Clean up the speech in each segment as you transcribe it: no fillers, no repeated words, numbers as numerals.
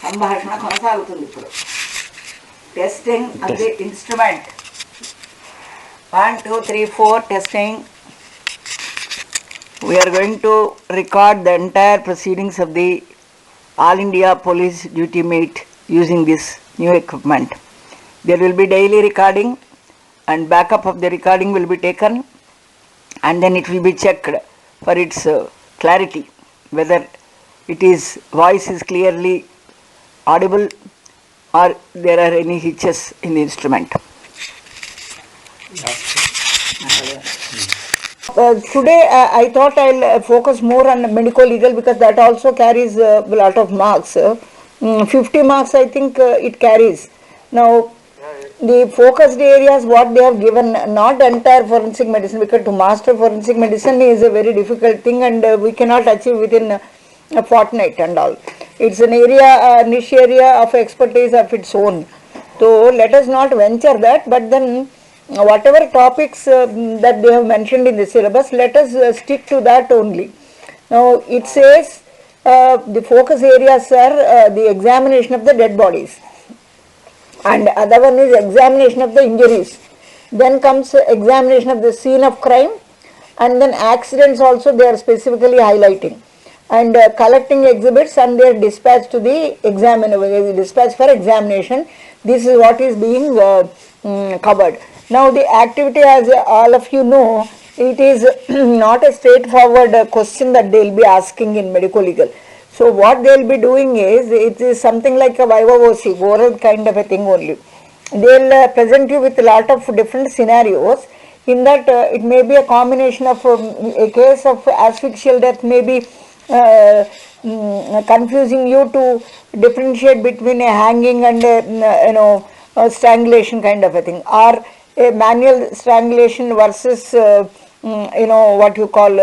సంభాషణ కొనసాగుతుంది ఇప్పుడు. Testing of the instrument. 1 2 3 4 testing. We are going to record the entire proceedings of the All India Police Duty Meet using this new equipment. There will be daily recording and backup of the recording will be taken, and then it will be checked for its clarity, whether voice is clearly audible or there are any hitches in the instrument. Today I thought I'll focus more on medico-legal because that also carries a lot of marks. 50 marks I think it carries. Now the focused areas what they have given, not entire forensic medicine, because to master forensic medicine is a very difficult thing and we cannot achieve within a fortnight and all. It's an area, niche area of expertise of its own. So let us not venture that, but then whatever topics that they have mentioned in the syllabus, let us stick to that only. Now it says the focus areas are the examination of the dead bodies, and other one is examination of the injuries. Then comes examination of the scene of crime, and then accidents also they are specifically highlighting, and collecting exhibits and their dispatch to the examiner, dispatch for examination. This is what is being covered. Now the activity, as all of you know, it is not a straightforward question that they will be asking in medico-legal. So what they will be doing is, it is something like a VIVOC, oral kind of a thing only. They will present you with a lot of different scenarios. In that it may be a combination of a case of asphyxial death may be confusing you to differentiate between a hanging and a strangulation kind of a thing, or a manual strangulation versus what you call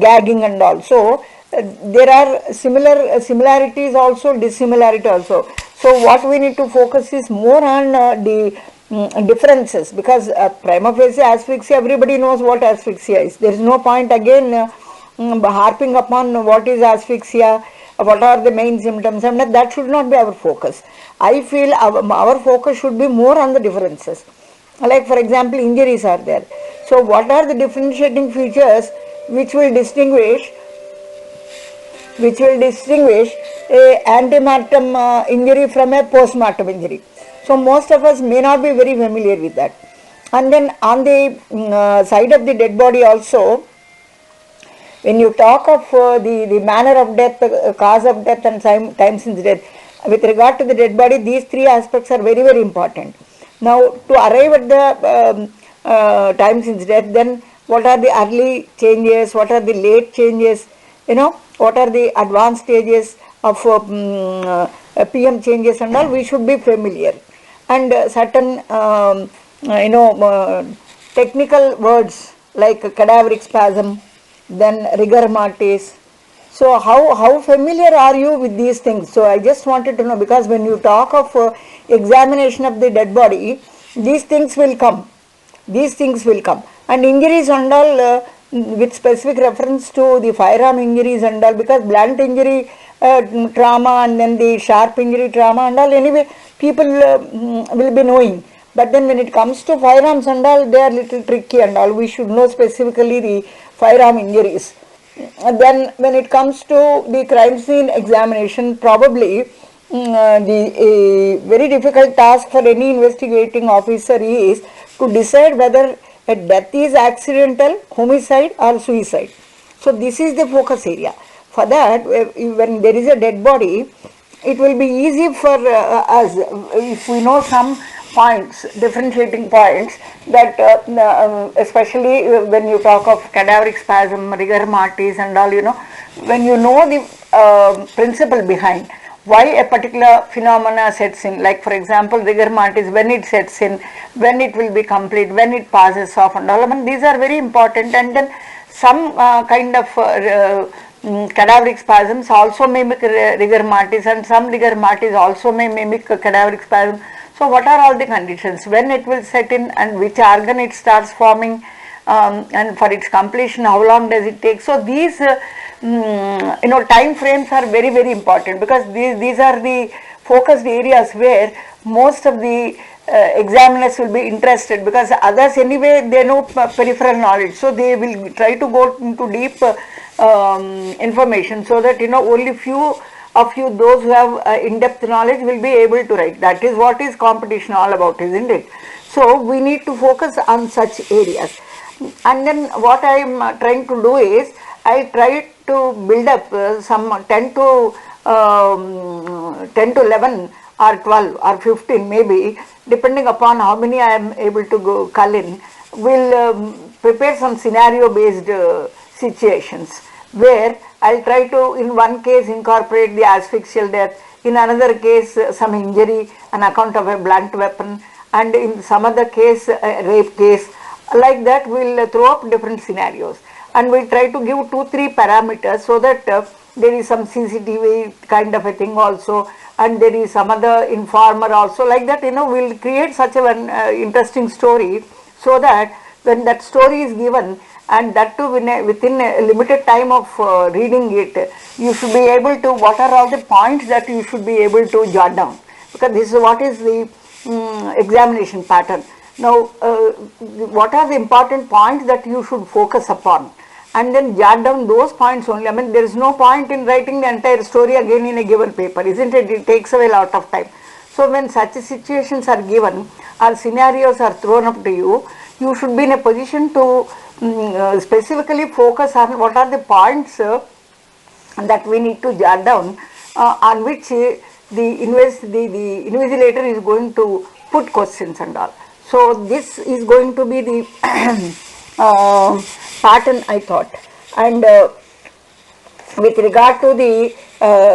gagging and all. So there are similarities also, dissimilarity also. So what we need to focus is more on the differences, because prima facie asphyxia, everybody knows what asphyxia is. There is no point again harping upon what is asphyxia, what are the main symptoms, and that should not be our focus. I feel our focus should be more on the differences. Like for example, injuries are there. So what are the differentiating features which will distinguish a antemortem injury from a postmortem injury? So most of us may not be very familiar with that. And then on the side of the dead body also, when you talk of the manner of death, cause of death and time since death, with regard to the dead body, these three aspects are very, very important. Now to arrive at the time since death, then what are the early changes, what are the late changes, what are the advanced stages of PM changes and all, we should be familiar. And certain technical words like cadaveric spasm, then rigor mortis. So how familiar are you with these things? So I just wanted to know, because when you talk of examination of the dead body, these things will come, and injuries and all with specific reference to the firearm injuries and all, because blunt injury trauma and then the sharp injury trauma and all, anyway people will be knowing. But then when it comes to firearms and all, they are little tricky and all. We should know specifically the firearm injuries. Then when it comes to the crime scene examination, probably the very difficult task for any investigating officer is to decide whether a death is accidental, homicide or suicide. So this is the focus area. For that, when there is a dead body, it will be easy for us if we know some points, differentiating points, that especially when you talk of cadaveric spasm, rigor mortis and all, when you know the principle behind why a particular phenomena sets in, like for example rigor mortis, when it sets in, when it will be complete, when it passes off and all, these are very important. And then some kind of cadaveric spasms also mimic rigor mortis, and some rigor mortis also may mimic cadaveric spasm. So what are all the conditions, when it will set in and which organ it starts forming, and for its completion how long does it take? So these time frames are very, very important, because these are the focused areas where most of the examiners will be interested, because others anyway they know peripheral knowledge, so they will try to go into deep information, so that only few of you, those who have in-depth knowledge, will be able to write. That is what is competition all about, isn't it? So we need to focus on such areas. And then what I am trying to do is, I try to build up some 10 to 11 or 12 or 15 maybe, depending upon how many I am able to go cull in, will prepare some scenario based situations, where I'll try to, in one case, incorporate the asphyxial death, in another case some injury on account of a blunt weapon, and in some other case a rape case. Like that, we'll throw up different scenarios, and we'll try to give 2-3 parameters, so that there is some CCTV kind of a thing also, and there is some other informer also. Like that, we'll create such an interesting story, so that when that story is given, and that too within a limited time of reading it, you should be able to, what are all the points that you should be able to jot down, because this is what is the examination pattern. Now, what are the important points that you should focus upon, and then jot down those points only. I mean, there is no point in writing the entire story again in a given paper, isn't it? It takes away a lot of time. So when such situations are given, or scenarios are thrown up to you, you should be in a position to specifically focus on what are the points that we need to jot down, on which the invigilator is going to put questions and all. So this is going to be the pattern, I thought. And with regard to the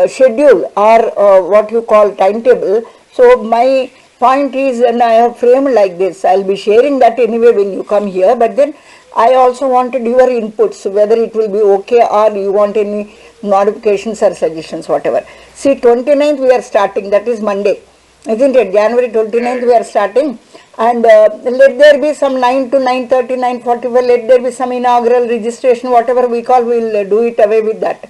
schedule, or what you call timetable, so my point is, and I have framed like this, I'll be sharing that anyway when you come here, but then I also wanted your inputs, whether it will be okay, or you want any modifications or suggestions, whatever. See, 29th we are starting, that is Monday, isn't it? January 29th we are starting, and let there be some 9 to 9:30, 9:45, let there be some inaugural registration, whatever we call, we'll do it away with that.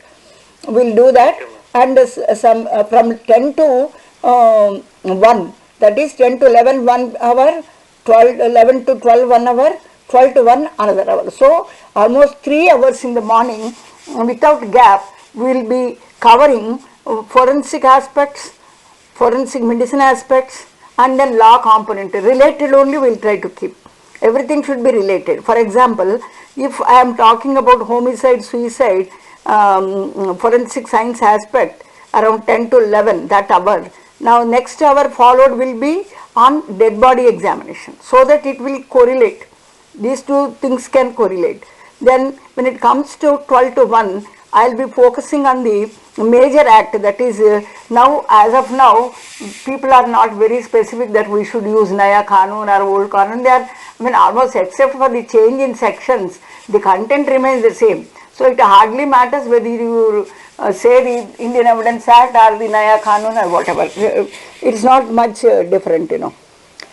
We'll do that, and some from 10 to 1, that is 10 to 11, 1 hour, 11 to 12, 1 hour, 12 to 1, another hour. So almost 3 hours in the morning, without gap, we will be covering forensic aspects, forensic medicine aspects, and then law component. Related only we will try to keep. Everything should be related. For example, if I am talking about homicide, suicide, forensic science aspect around 10 to 11, that hour. Now next hour followed will be on dead body examination, so that it will correlate. These two things can correlate. Then when it comes to 12 to 1, I will be focusing on the major act, that is now, as of now, people are not very specific that we should use Naya Kanun or Old Kanun. They are, I mean, almost except for the change in sections, the content remains the same. So it hardly matters whether you say the Indian Evidence Act or the Naya Kanun or whatever. It's not much different,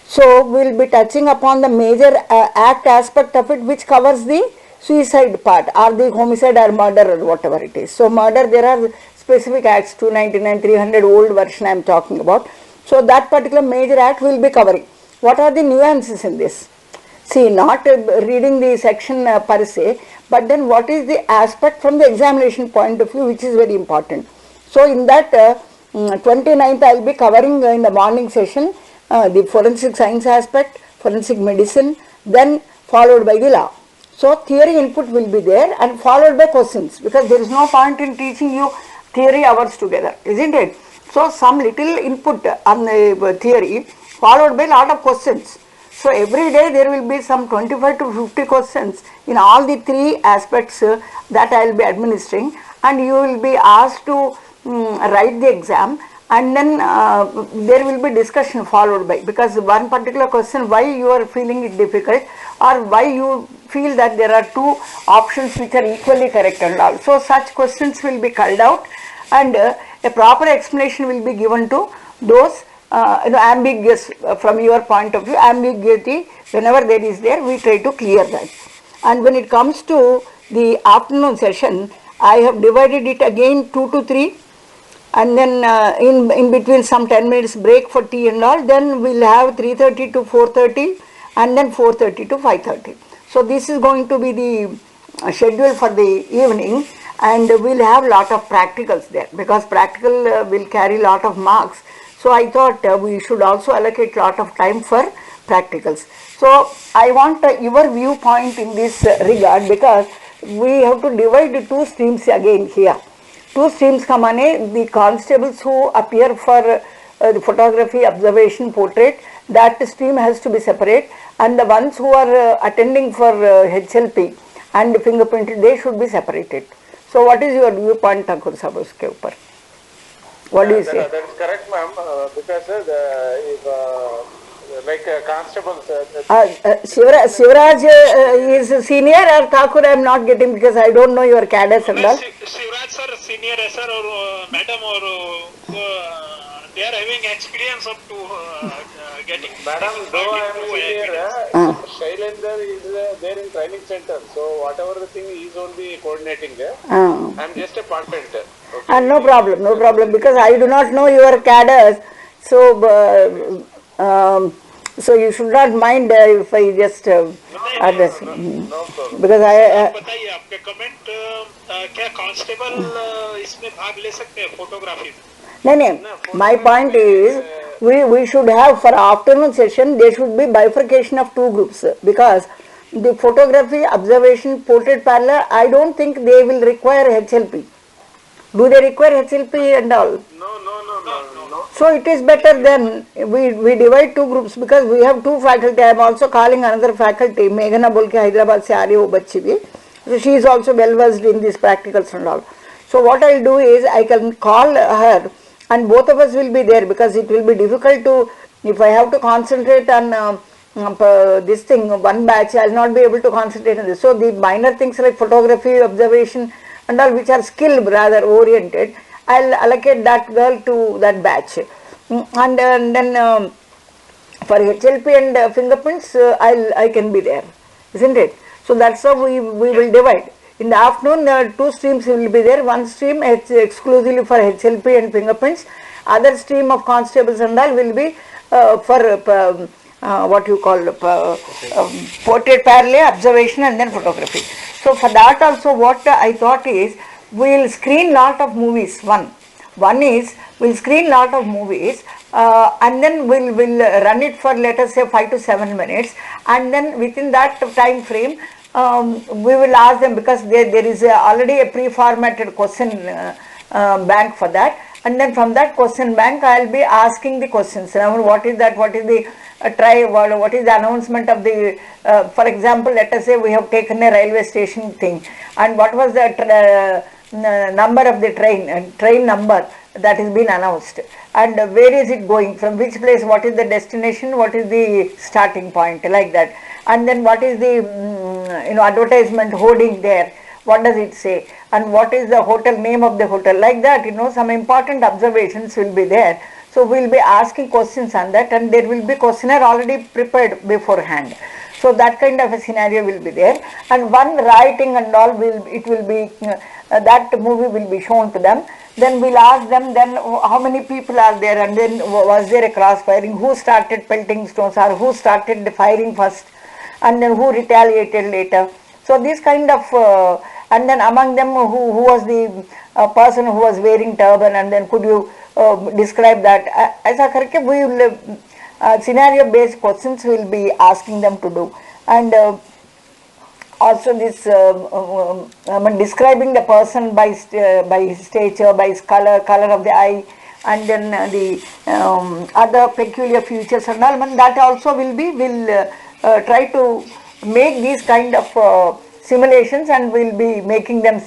So we will be touching upon the major act aspect of it, which covers the suicide part, or the homicide or murder, or whatever it is. So murder, there are specific acts, 299, 300, old version I am talking about. So that particular major act will be covering. What are the nuances in this? See, not reading the section per se, but then what is the aspect from the examination point of view, which is very important. So in that 29th, I will be covering in the morning session the forensic science aspect, forensic medicine, then followed by the law. So theory input will be there and followed by questions, because there is no point in teaching you theory hours together, isn't it? So some little input on the theory followed by lot of questions. So every day there will be some 25 to 50 questions in all the 3 aspects that I will be administering, and you will be asked to write the exam, and then there will be discussion followed by, because one particular question, why you are feeling it difficult, or why you feel that there are 2 options which are equally correct and all. So such questions will be culled out, and a proper explanation will be given to those ambiguous, from your point of view, ambiguity whenever there, we try to clear that. And when it comes to the afternoon session, I have divided it again 2 to 3, and then in between some 10 minutes break for tea and all, then we'll have 3:30 to 4:30 and then 4:30 to 5:30. So this is going to be the schedule for the evening, and we'll have lot of practicals there because practical will carry lot of marks. So I thought we should also allocate lot of time for practicals. So I want your viewpoint in this regard, because we have to divide two streams again here. Two streams come on, the constables who appear for the photography, observation, portrait, that stream has to be separate, and the ones who are attending for HLP and fingerprint, they should be separated. So what is your viewpoint, Thakur Sahab, uske upar? What do you say? That is correct, ma'am, because if like constables. Shivraj is senior or Thakur? I am not getting, because I don't know your cadets and all. Shivraj sir senior है sir, और madam और they are having experience up to getting. Madam, though I am senior, Shailendra is there in training center. So whatever the thing he is only coordinating there. I am just a participant. Okay. No problem, no problem, because I do not know your cadres. So so you should not mind if I just address. No problem. Because I बताइए आपके comment, क्या constable इसमें भाग ले सकते हैं photography में? No, my point is we should have, for afternoon session there should be bifurcation of two groups, because the photography, observation, portrait parlor, I don't think they will require HLP. Do they require HLP and all? No. So it is better then we divide two groups, because we have two faculty. I am also calling another faculty, Meghana bolke Hyderabad se aa rahi wo bachchi bhi. So she is also well versed in these practicals and all. So what I will do is I can call her and both of us will be there, because it will be difficult to, if I have to concentrate on this thing, one batch, I will not be able to concentrate on this. So the minor things like photography, observation and all, which are skill rather oriented, I will allocate that girl to that batch. And then for HLP and fingerprints, I can be there, isn't it? So that's how we will divide. In the afternoon, two streams will be there. One stream exclusively for HLP and fingerprints. Other stream of constables and all will be for what you call portrait parley, observation and then photography. So for that also what I thought is, we will screen lot of movies. One is we will screen lot of movies and then we will run it for, let us say, 5 to 7 minutes, and then within that time frame we will ask them, because there is already a pre-formatted question bank for that, and then from that question bank I will be asking the questions. Now what is that, what is the what is the announcement of the for example, let us say we have taken a railway station thing, and what was the number of the train number that has been announced, and where is it going, from which place, what is the destination, what is the starting point, like that, and then what is the advertisement hoarding there, what does it say, and what is the hotel name of the hotel, like that, some important observations will be there. So we will be asking questions on that, and there will be questionnaire already prepared beforehand. So that kind of a scenario will be there, and one writing and all it will be that movie will be shown to them. Then we'll ask them then how many people are there, and then was there a cross firing, who started pelting stones, or who started firing first, and then who retaliated later. So this kind of and then among them who was the person who was wearing turban, and then could you describe that. Aisa karke we will scenario based questions we will be asking them to do, and also this describing the person by his stature, by his color of the eye, and then the other peculiar features and all, that also will try to make these kind of simulations, and we'll be making them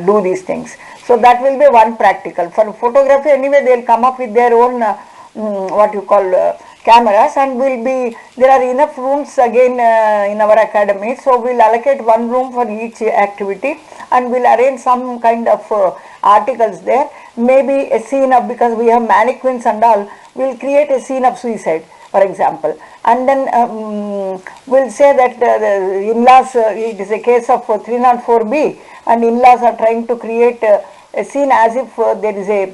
do these things. So that will be one practical. For photography anyway they will come up with their own what you call cameras, and there are enough rooms again in our academy, so we'll allocate one room for each activity, and we'll arrange some kind of articles there, maybe a scene of, because we have mannequins and all, we'll create a scene of suicide, for example. And then we'll say that the in-laws, it is a case of 304B, and in-laws are trying to create a scene as if there is a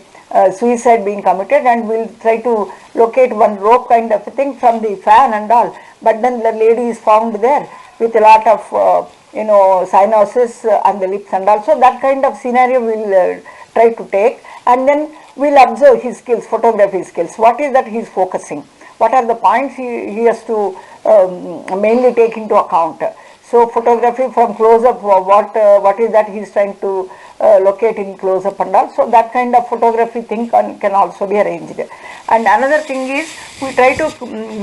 suicide being committed, and we'll try to locate one rope kind of a thing from the fan and all, but then the lady is found there with a lot of cyanosis on the lips and also that kind of scenario we'll try to take, and then we'll observe his skills, photography skills, what is that he is focusing, what are the points he has to mainly take into account. So photography from close-up, what is that he is trying to locate in close-up and all. So that kind of photography thing can also be arranged. And another thing is, we try to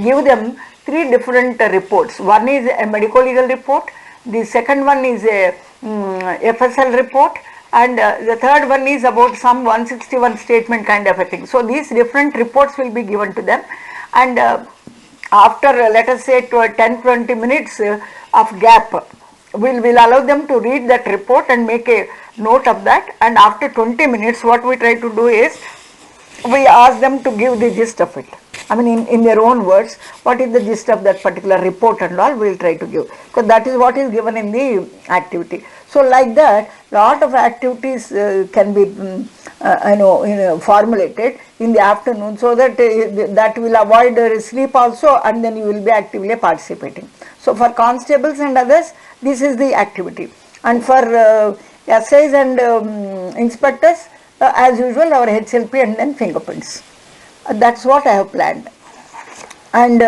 give them 3 different reports. One is a medico-legal report, the second one is a FSL report, and the third one is about some 161 statement kind of a thing. So these different reports will be given to them, and after let us say 10-20 minutes of gap, we'll allow them to read that report and make a note of that, and after 20 minutes what we try to do is we ask them to give the gist of it. I mean, in their own words, what is the gist of that particular report and all, we'll try to give, because that is what is given in the activity. So like that, lot of activities can be formulated in the afternoon, so that that will avoid sleep also, and then you will be actively participating. So for constables and others, this is the activity, and for SIs and inspectors, as usual, our HLP and then fingerprints. That's what I have planned. And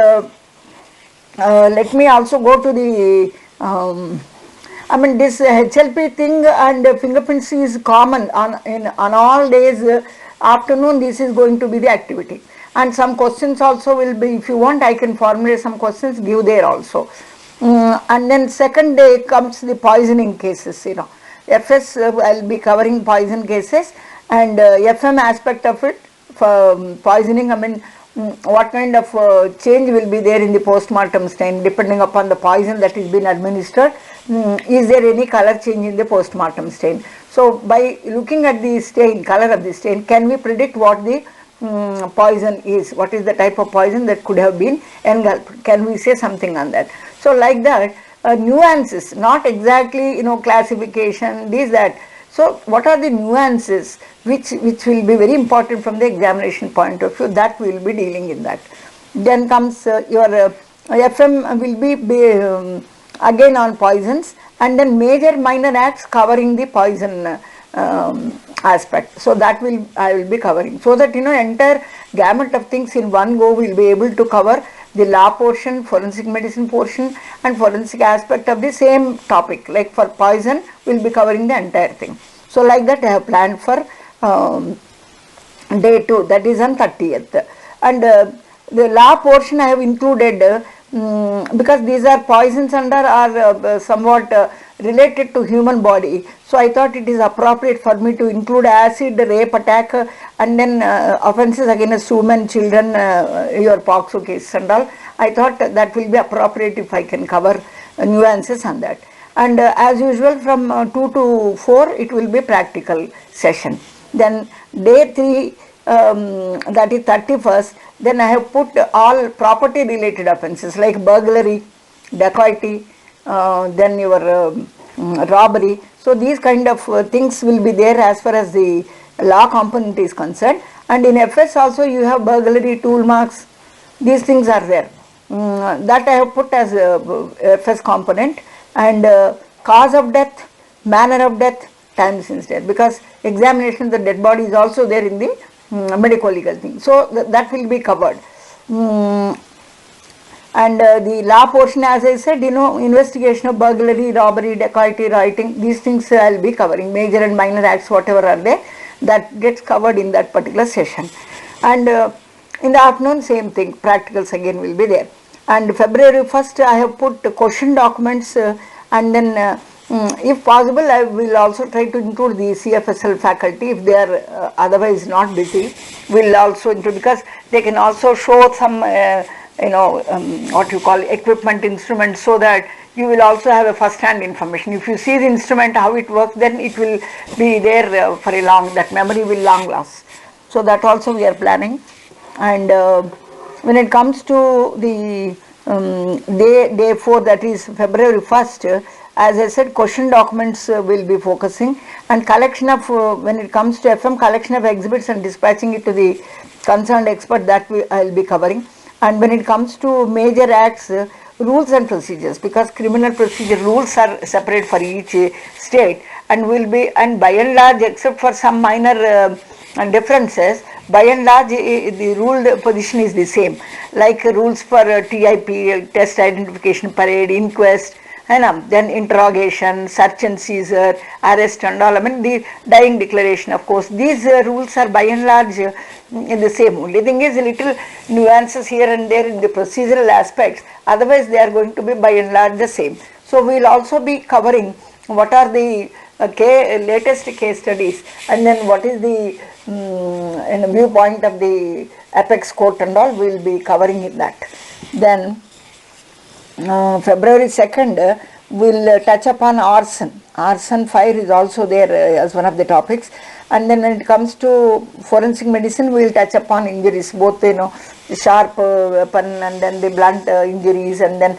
let me also go to the this HLP thing and fingerprints is common on all days. Afternoon, this is going to be the activity, and some questions also will be, if you want I can formulate some questions, give there also. And then second day comes the poisoning cases. FS I'll be covering poison cases, and FM aspect of it for poisoning, what kind of change will be there in the post-mortem stain depending upon the poison that is being administered. Is there any color change in the post-mortem stain? So by looking at the stain, color of the stain, can we predict what the poison is, what is the type of poison that could have been engulfed? Can we say something on that? So like that, nuances, not exactly classification, this, that. So what are the nuances which will be very important from the examination point of view, that we will be dealing in that. Then comes your FM will be again on poisons, and then major minor acts covering the poison aspect. So that I will be covering, so that entire gamut of things in one go we will be able to cover the law portion, forensic medicine portion, and forensic aspect of the same topic. Like for poison, we will be covering the entire thing. So like that I have planned for day 2, that is on 30th. And the law portion I have included because these are poisons and are somewhat related to human body. So I thought it is appropriate for me to include acid, rape, attack, and then offences against women, children, your POXO case and all. I thought that will be appropriate if I can cover nuances on that. And as usual, from 2 to 4 it will be practical session. Then day 3, that is 31st, then I have put all property related offences like burglary, dacoity, then your robbery. So these kind of things will be there as far as the law component is concerned. And in FS also you have burglary, tool marks, these things are there. That I have put as FS component. And cause of death, manner of death, time since death, because examination of the dead body is also there in the medico-legal thing. So that will be covered. And the law portion, as I said, investigation of burglary, robbery, dacoity, rioting, these things I will be covering. Major and minor acts, whatever are there, that gets covered in that particular session. And in the afternoon, same thing, practicals again will be there. And February 1st, I have put question documents, and then if possible, I will also try to include the CFSL faculty if they are otherwise not busy. Will also include, because they can also show some what you call equipment, instruments, so that you will also have a first-hand information. If you see the instrument, how it works, then it will be there for a long, that memory will long last. So that also we are planning. And when it comes to the day 4, that is February 1st, as I said, question documents will be focusing, and collection of, when it comes to FM, collection of exhibits and dispatching it to the concerned expert, that I will be covering. And when it comes to major acts, rules and procedures, because criminal procedure rules are separate for each state, and will be, and by and large, except for some minor differences, by and large the ruled position is the same, like rules for TIP, test identification parade, inquest, and then interrogation, search and seizure, arrest and all. I mean, the dying declaration, of course, these rules are by and large the same. Only thing is little nuances here and there in the procedural aspects, otherwise they are going to be by and large the same. So we will also be covering what are the latest case studies, and then what is the in a viewpoint of the apex court and all, we will be covering in that. Then February 2nd, will touch upon arson. Arson fire is also there as one of the topics. And then when it comes to forensic medicine, we will touch upon injuries, both the sharp weapon and then the blunt injuries, and then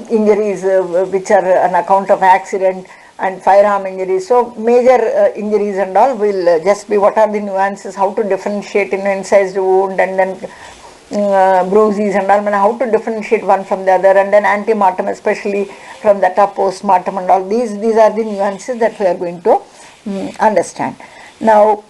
injuries which are an account of accident, and firearm injuries. So major injuries and all will just be what are the nuances, how to differentiate incised wound, and then bruises and all, and how to differentiate one from the other, and then ante-mortem, especially from that of post-mortem and all. These are the nuances that we are going to understand. Now,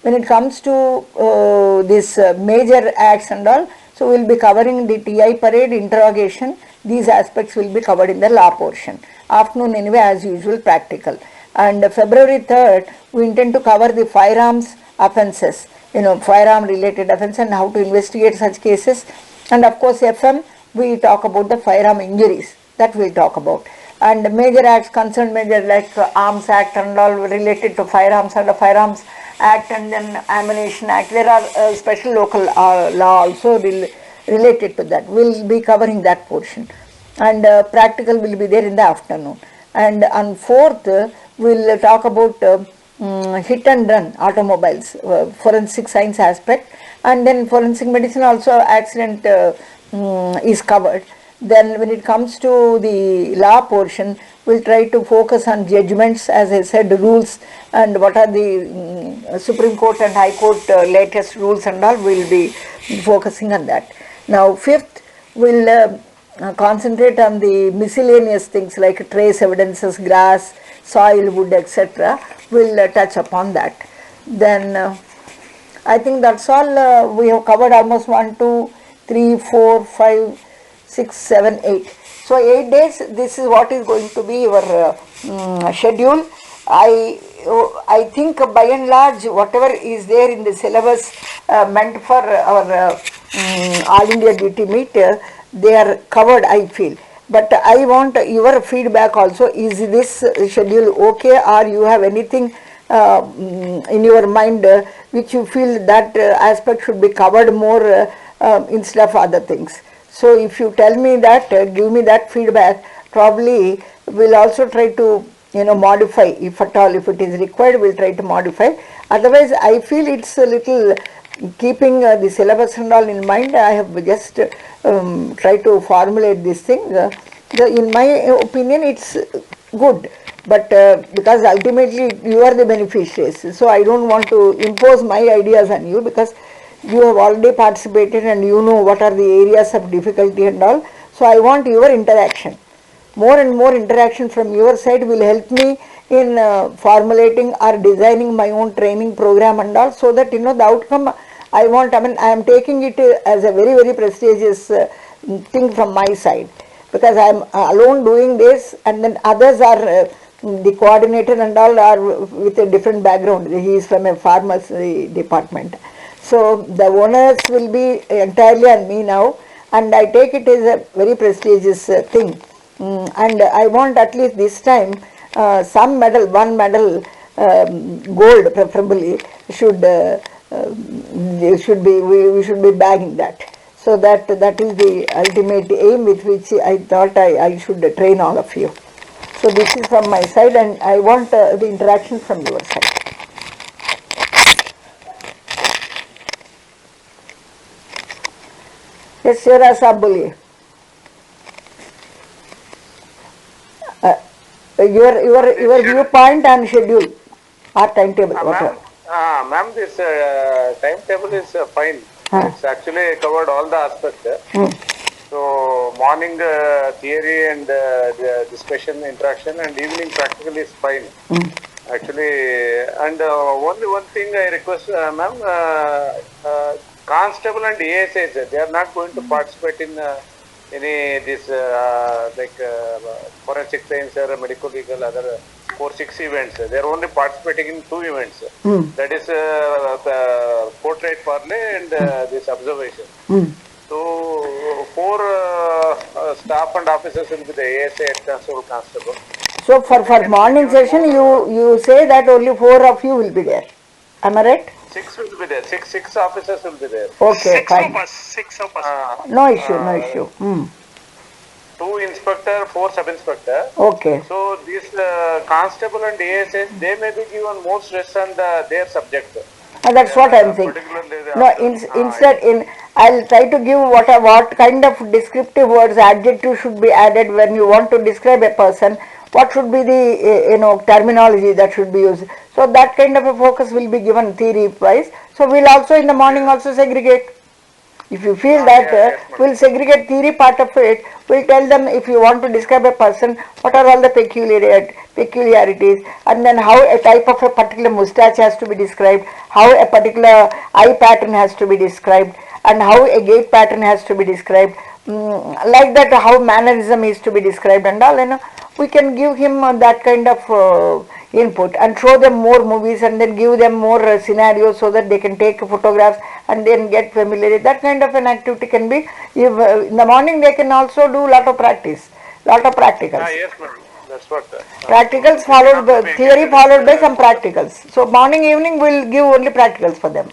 when it comes to this major acts and all, so we will be covering the TI parade, interrogation. These aspects will be covered in the law portion. Afternoon anyway, as usual, practical. And February 3rd, we intend to cover the firearms offences, firearm related offence, and how to investigate such cases. And of course, FM, we talk about the firearm injuries, that we will talk about. And major acts concerned, major like Arms Act and all related to firearms, and the Firearms Act, and then Ammunition Act. There are special local law also related to that. We will be covering that portion. And practical will be there in the afternoon. And on 4th, we will talk about hit and run automobiles, forensic science aspect, and then forensic medicine also accident is covered. Then when it comes to the law portion, we'll try to focus on judgments, as I said, rules, and what are the Supreme Court and High Court latest rules and all, we'll be focusing on that. Now 5th, we'll concentrate on the miscellaneous things like trace evidences, grass, soil, wood, etc. We'll touch upon that. Then I think that's all. We have covered almost 1, 2, 3, 4, 5, 6, 7, 8. So 8 days, this is what is going to be your schedule. I think by and large, whatever is there in the syllabus meant for our All India duty meet, they are covered, I feel. But I want your feedback also. Is this schedule okay, or you have anything in your mind which you feel that aspect should be covered more instead of other things? So if you tell me that, give me that feedback, probably we'll also try to modify, if at all, if it is required, we'll try to modify. Otherwise, I feel it's a little, keeping the syllabus and all in mind, I have just tried to formulate this thing. In my opinion, it's good, but because ultimately you are the beneficiaries, so I don't want to impose my ideas on you, because you have already participated and you know what are the areas of difficulty and all. So I want your interaction. More and more interaction from your side will help me in formulating or designing my own training program and all, so that the outcome I want, I am taking it as a very, very prestigious thing from my side, because I am alone doing this, and then others are the coordinator and all are with a different background. He is from a pharmacy department. So the onus will be entirely on me now, and I take it as a very prestigious thing. And I want at least this time some medal, one medal, gold preferably, should we should be bagging that. So that is the ultimate aim with which I thought I should train all of you. So this is from my side, and I want the interaction from your side. Yes, Shira Saab boliye. Your viewpoint and schedule or timetable, whatever. Ma'am, this timetable is fine. Huh. It's actually covered all the aspects. Hmm. So morning theory and the discussion, interaction, and evening practical is fine. Actually, and only one thing I request, ma'am, constable and ASAs, they are not going to participate in any this like forensic science or medical legal other 4-6 events. They are only participating in 2 events. That is the portrait parley and this observation. So 4 staff and officers will be the ASA, head constable, constable. So for morning session, you say that only 4 of you will be there. Am I right? 6 will be there. Six officers will be there. Okay, Six fine. of us. 6 of us. No issue, no issue. 2 inspector, 4 sub inspector. Okay. So these constable and ASS, they may be given more stress on their subject. That's what I'm saying. Particularly No, instead, I'll try to give what kind of descriptive words, adjective should be added when you want to describe a person. What should be the terminology that should be used? So that kind of a focus will be given theory wise. So we'll also in the morning also segregate. If you feel that we'll segregate theory part of it, we'll tell them if you want to describe a person, what are all the peculiarities, and then how a type of a particular mustache has to be described, how a particular eye pattern has to be described, and how a gait pattern has to be described. Like that, how mannerism is to be described and all, we can give him that kind of input and show them more movies and then give them more scenarios so that they can take photographs and then get familiar. That kind of an activity can be, if in the morning they can also do lot of practice, lot of practicals. Yes, ma'am. That's what. Practicals followed by theory, followed by some practicals. So morning, evening we'll give only practicals for them.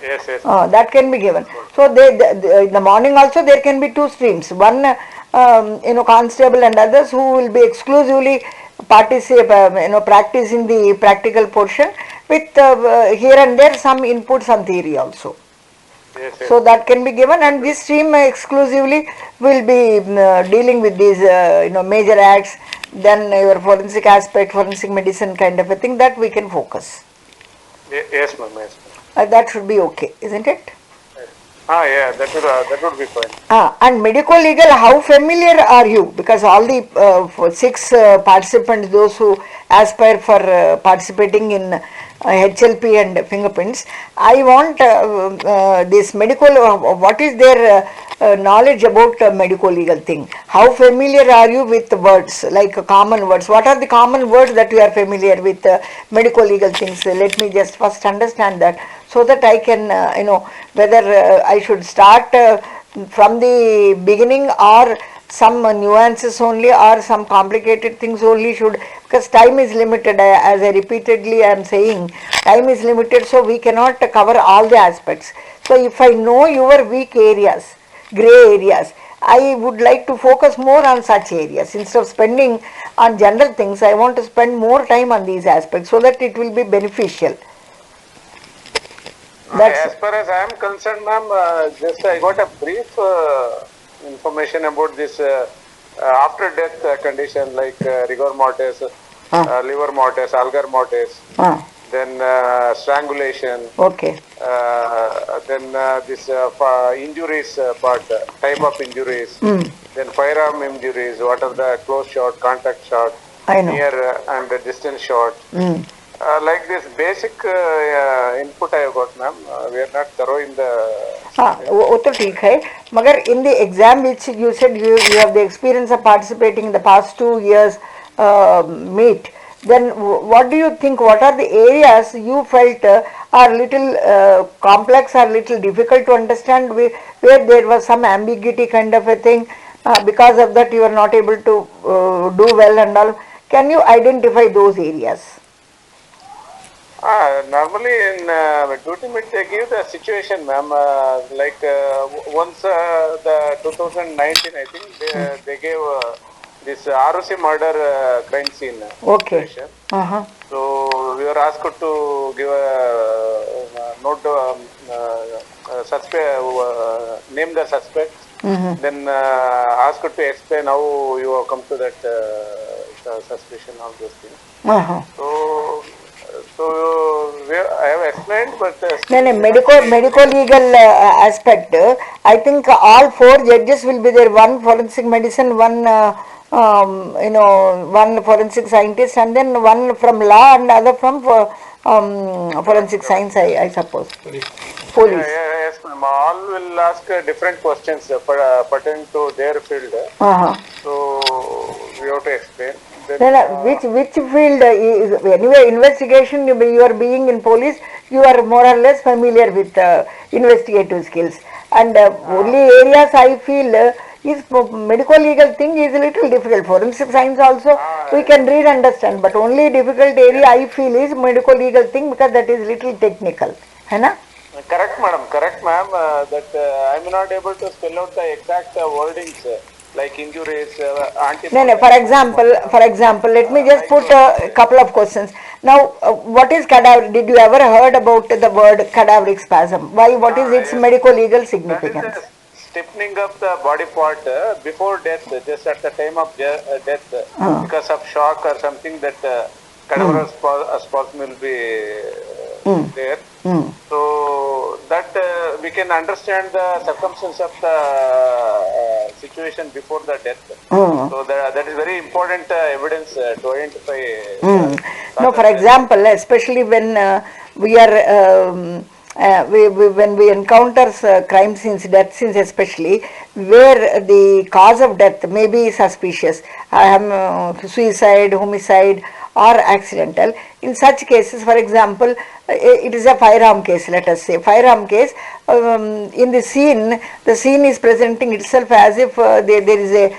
Yes, yes. That can be given. So in the morning also there can be 2 streams. One, constable and others who will be exclusively practicing the practical portion with here and there some inputs on theory also. Yes, yes. So that can be given, and this stream exclusively will be dealing with these major acts, then your forensic aspect, forensic medicine kind of a thing that we can focus. Yes, ma'am. Yes, That should be okay, isn't it? yeah, that would be fine. And medico legal, how familiar are you? Because all the 6 participants, those who aspire for participating in HLP and fingerprints, I want this medical, what is their knowledge about medico legal thing? How familiar are you with words, like common words? What are the common words that you are familiar with medico legal things? Let me just first understand that, so that I can, whether I should start from the beginning or some nuances only or some complicated things only should, because time is limited, as I repeatedly am saying, time is limited, so we cannot cover all the aspects. So if I know your weak areas, grey areas, I would like to focus more on such areas. Instead of spending on general things, I want to spend more time on these aspects so that it will be beneficial. As far as I am concerned, ma'am, just I got a brief information about this after death condition like rigor mortis, liver mortis, algar mortis, then strangulation. Okay. Then this injuries part, type of injuries. Then firearm injuries. What are the close shot, contact shot, near and distance shot. Like this basic input I have got, ma'am. We are not thorough in the. वो तो ठीक है, मगर in the exam which you said you have the experience of participating in the past 2 years meet, then what do you think, what are the areas you felt are little complex or little difficult to understand, where there was some ambiguity kind of a thing, because of that you are not able to do well and all? Can you identify those areas? Normally in duty meet they give the situation, ma'am. Like once the 2019, I think they gave this ROC murder crime scene. Okay. So we were asked to give a note, name the suspect, then ask to explain how you have come to that suspicion, all those things. I have explained, but No, medico-legal aspect, I think all four judges will be there, one forensic medicine, one one forensic scientist, and then one from law and other from forensic science, I suppose. Police. Yes, ma'am. All will ask different questions pertaining to their field. So we have to explain. Then, Which field is anyway investigation? You are being in police, you are more or less familiar with investigative skills, and only areas I feel is medical legal thing is a little difficult. Forensic science also we can read understand, but only difficult area I feel is medical legal thing because that is little technical, है ना? Correct, madam. Correct, ma'am. That I am not able to spell out the exact wordings. Like injuries, No, for example, let me just put a couple of questions. Now, what is cadaver? Did you ever heard about the word cadaveric spasm? Why? What is its medical legal significance? That is stiffening of the body part before death, just at the time of death, because of shock or something, that cadaver spasm will be there. So that we can understand the circumstance of the situation before the death. So that is very important evidence to identify. No, for example, especially when we are when we encounter crime scenes, death scenes especially, where the cause of death may be suspicious, suicide, homicide or accidental. In such cases, for example, it is a firearm case, let us say. Firearm case, in the scene is presenting itself as if there is a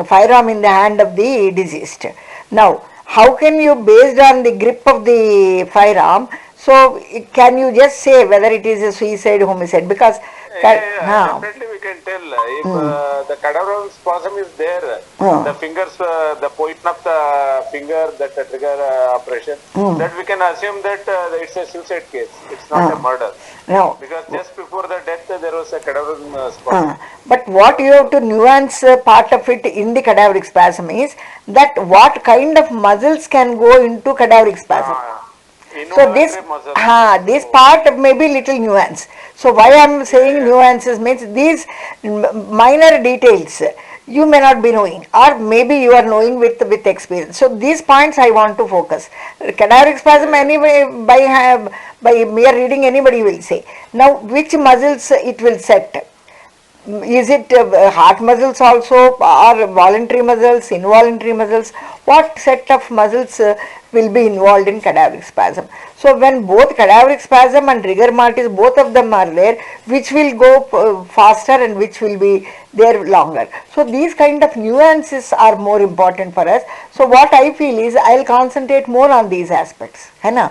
firearm in the hand of the deceased. Now, how can you, based on the grip of the firearm, so can you just say whether it is a suicide, homicide? Because definitely we can tell if the cadaver spasm is there, the fingers, the position of the finger, that trigger operation, that we can assume that it's a suicide case. It's not a murder. No. Because just before the death there was a cadaver spasm. But what you have to nuance part of it in the cadaveric spasm is that what kind of muscles can go into cadaveric spasm. So this part may be little nuance. So why I am saying nuances means these minor details you may not be knowing, or maybe you are knowing with experience. So these points I want to focus. Cadaveric spasm anyway by mere reading anybody will say. Now which muscles it will set? Is it heart muscles also, or voluntary muscles, involuntary muscles? What set of muscles will be involved in cadaveric spasm? So when both cadaveric spasm and rigor mortis, both of them are there, which will go faster and which will be there longer? So these kind of nuances are more important for us. So what I feel is I will concentrate more on these aspects. Now,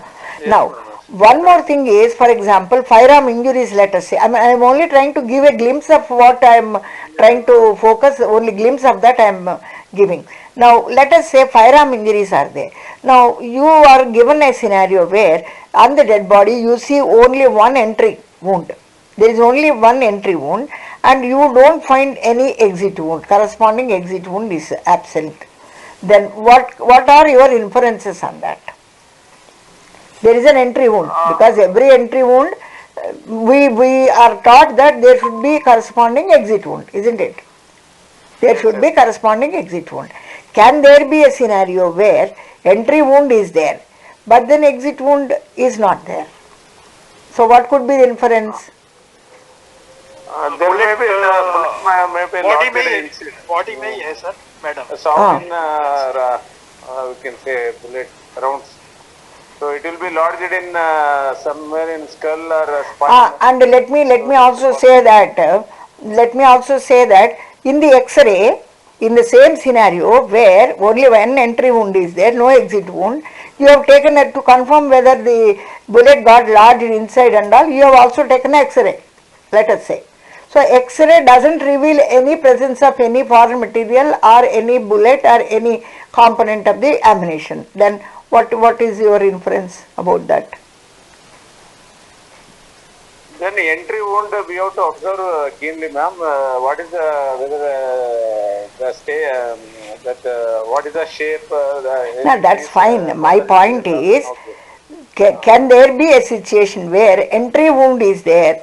one more thing is, for example, firearm injuries, let us say. I am only trying to give a glimpse of what I am trying to focus, only glimpse of that I am giving. Now, let us say firearm injuries are there. Now, you are given a scenario where on the dead body you see only one entry wound. There is only one entry wound and you don't find any exit wound. Corresponding exit wound is absent. Then what are your inferences on that? There is an entry wound, because every entry wound we are taught that there should be corresponding exit wound, isn't it? There should be corresponding exit wound. Can there be a scenario where entry wound is there but then exit wound is not there? So what could be the inference? There may be body may, yes sir, madam. Some we can say bullet rounds. So it will be lodged in somewhere in skull or spine. And let me also say that in the X-ray, in the same scenario where only one entry wound is there, no exit wound, you have taken it to confirm whether the bullet got lodged inside and all. You have also taken X-ray, let us say. So X-ray doesn't reveal any presence of any foreign material or any bullet or any component of the ammunition. Then what is your inference about that? Then entry wound we have to observe keenly, ma'am. What is the stay? What is the shape? No, that's fine. My point is, can there be a situation where entry wound is there,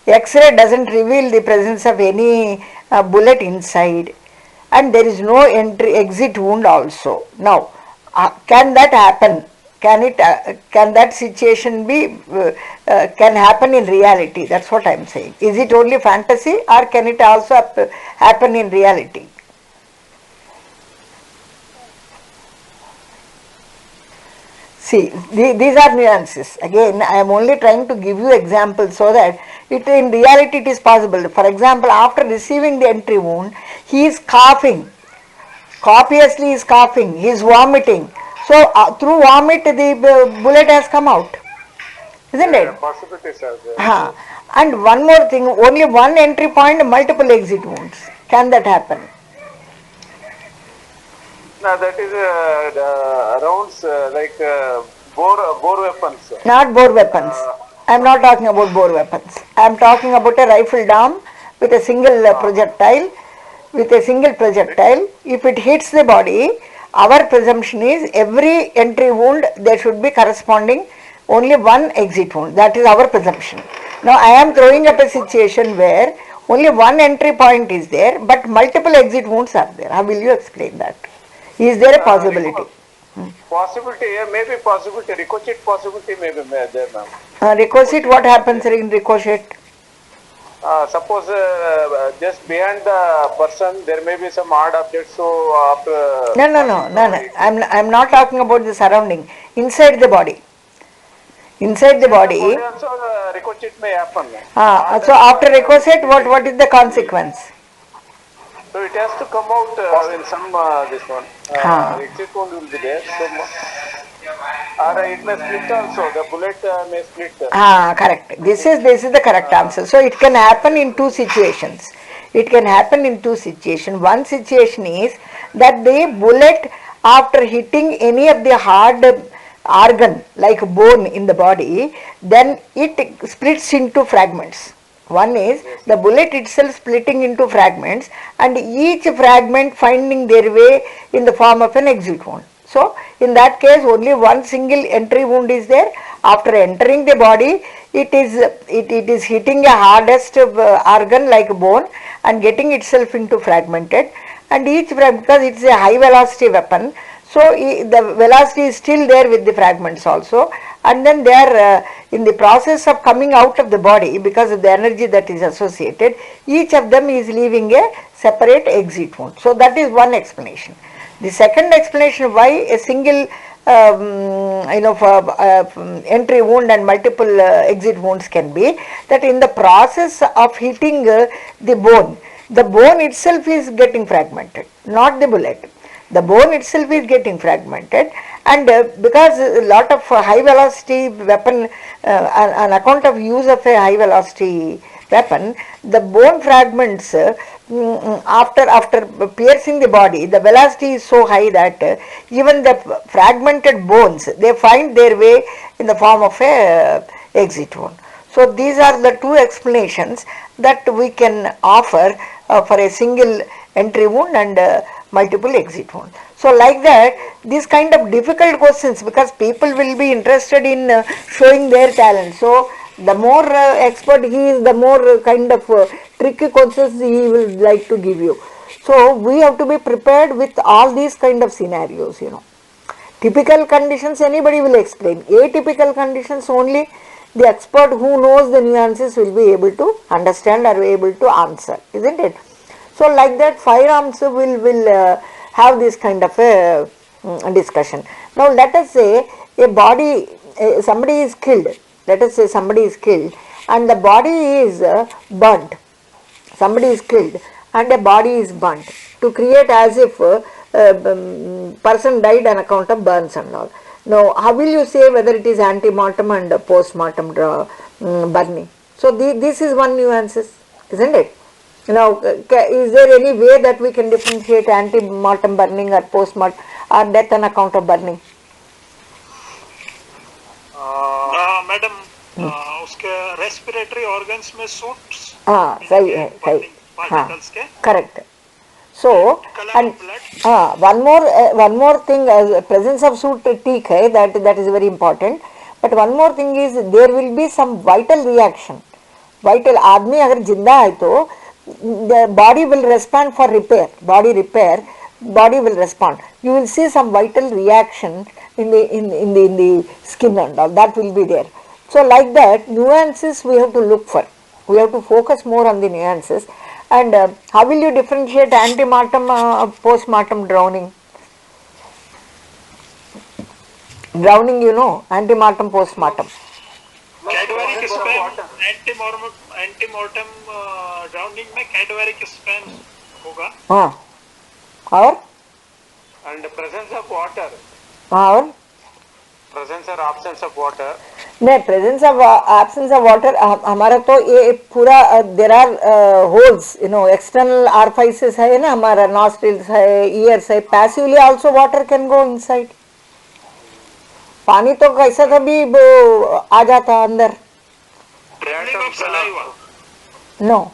X-ray doesn't reveal the presence of any bullet inside, and there is no entry exit wound also. Now, can that happen? Can that situation be can happen in reality? That's what I'm saying. Is it only fantasy, or can it also happen in reality? See, these are nuances. Again, I am only trying to give you examples so that in reality it is possible. For example, after receiving the entry wound, he is coughing. Copiously he is coughing. He is vomiting. So through vomit the bullet has come out. Isn't it? Possibilities are there. And one more thing, only one entry point, multiple exit wounds. Can that happen? No, that is rounds like bore weapons. Not bore weapons. I am not talking about bore weapons. I am talking about a rifle dam with a single projectile. With a single projectile, if it hits the body, our presumption is every entry wound there should be corresponding only one exit wound. That is our presumption. Now I am throwing up a situation where only one entry point is there, but multiple exit wounds are there. How will you explain that? Is there a possibility? Possibility, maybe possibility, ricochet possibility may be there, ma'am. Ricochet, what happens in ricochet? Suppose just behind the person there may be some hard objects, so after... No. I'm not talking about the surrounding. Inside the body. Inside the body. Also ricochet may happen. So after ricochet, what is the consequence? So it has to come out in some this one. Exit wound will be there. So, or it may split also. The bullet may split. Correct. This is the correct answer. So it can happen in two situations. It can happen in two situations. One situation is that the bullet, after hitting any of the hard organ like bone in the body, then it splits into fragments. One is the bullet itself splitting into fragments and each fragment finding their way in the form of an exit wound. So in that case only one single entry wound is there. After entering the body, it is hitting a hardest organ like bone and getting itself into fragmented, and each because it is a high velocity weapon, so the velocity is still there with the fragments also, and then they are in the process of coming out of the body because of the energy that is associated. Each of them is leaving a separate exit wound. So that is one explanation. The second explanation why a single entry wound and multiple exit wounds can be that in the process of hitting the bone itself is getting fragmented, not the bullet. The bone itself is getting fragmented, and because a lot of high velocity weapon, on account of use of a high velocity weapon, the bone fragments after piercing the body, the velocity is so high that even the fragmented bones, they find their way in the form of a exit wound. So these are the two explanations that we can offer for a single entry wound and multiple exit wound. So like that, these kind of difficult questions, because people will be interested in showing their talent. So the more expert he is, the more kind of tricky questions he will like to give you. So we have to be prepared with all these kind of scenarios, Typical conditions anybody will explain. Atypical conditions only the expert who knows the nuances will be able to understand or be able to answer, isn't it? So like that, firearms will have this kind of a discussion. Now let us say somebody is killed. Let us say somebody is killed and the body is burnt. Somebody is killed and a body is burnt to create as if person died on account of burns and all. Now how will you say whether it is ante-mortem and post-mortem burning? So this is one nuances, isn't it? Now, is there any way that we can differentiate ante-mortem burning or post-mortem or death on account of burning? Madam, उसके respiratory organs में suits हाँ सही है, सही, हाँ correct. So and one more thing, presence of soot ठीक है, that is very important, but one more thing is there will be some vital reaction. Vital, आदमी अगर जिंदा है तो the body will respond for repair, body will respond. You will see some vital reaction in the skin and all that will be there. So like that, nuances we have to look for. We have to focus more on the nuances. And how will you differentiate antemortem, postmortem drowning? Drowning, you know, antemortem, postmortem. Cadbury spam antemortem drowning में Cadbury spam होगा. हाँ, और And presence of water. और Presence or absence of water. नहीं, presence of absence of water, हमारा तो ये पूरा there are holes, you know, external orifices है ना, हमारा nostrils है, ears है, passively also water can go inside. पानी तो कैसा था भी आ जाता अंदर. Dribbling of saliva. No.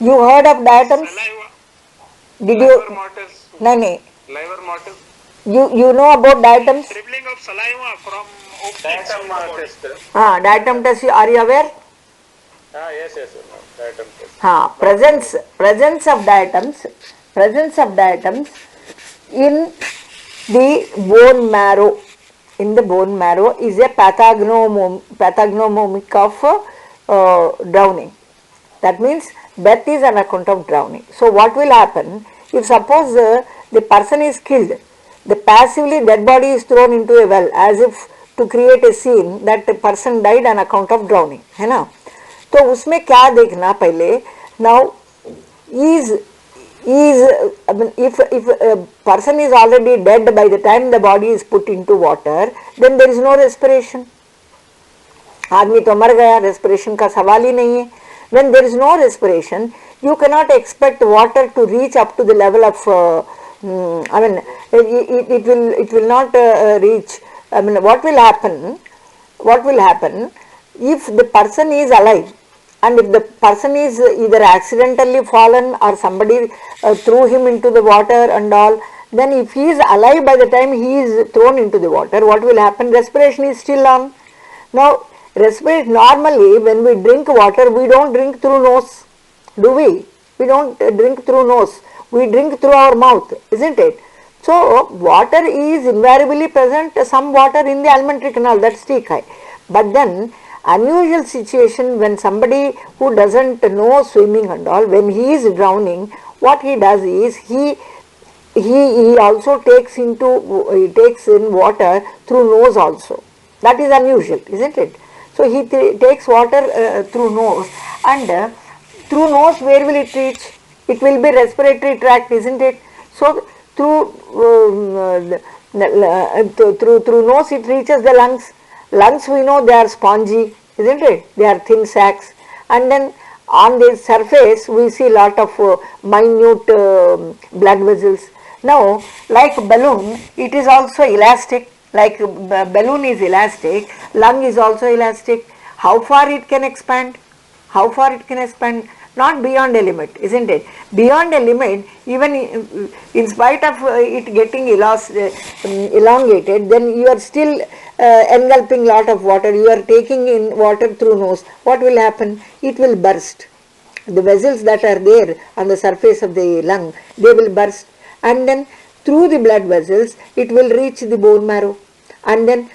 You heard of diatoms? Saliva. Did you? Liver mortis. नहीं. Liver mortis. You know about diatoms? Dribbling of saliva from Diatom test. Diatom test, are you aware? Yes, diatom test. Presence of diatoms in the bone marrow. In the bone marrow is a pathognomonic of drowning. That means death is on account of drowning. So what will happen if suppose the person is killed, the passively dead body is thrown into a well as if to create a scene that the person died on account of drowning, है ना. तो उसमें क्या देखना पहले, now is I mean, if a person is already dead by the time the body is put into water, then there is no respiration. आदमी तो मर गया, respiration का सवाल ही नहीं है. When there is no respiration, you cannot expect water to reach up to the level of I mean, it will not reach. I mean, what will happen if the person is alive and if the person is either accidentally fallen or somebody threw him into the water and all, then if he is alive by the time he is thrown into the water, what will happen? Respiration is still on. Now, normally when we drink water, we don't drink through nose, do we? We don't drink through nose, we drink through our mouth, isn't it? So water is invariably present, some water in the alimentary canal, that's ठीक. But then unusual situation when somebody who doesn't know swimming and all, when he is drowning, what he does is he also takes in water through nose also. That is unusual, isn't it? So he takes water through nose, and through nose where will it reach? It will be respiratory tract, isn't it? So through nose it reaches the lungs. Lungs, we know they are spongy, isn't it? They are thin sacs, and then on the surface we see lot of minute blood vessels. Now, like balloon, it is also elastic. Like balloon is elastic, lung is also elastic. How far it can expand? How far it can expand? Not beyond a limit, isn't it? Beyond a limit, even in spite of it getting elongated, then you are still engulfing lot of water. You are taking in water through nose. What will happen? It will burst. The vessels that are there on the surface of the lung, they will burst, and then through the blood vessels, it will reach the bone marrow, and then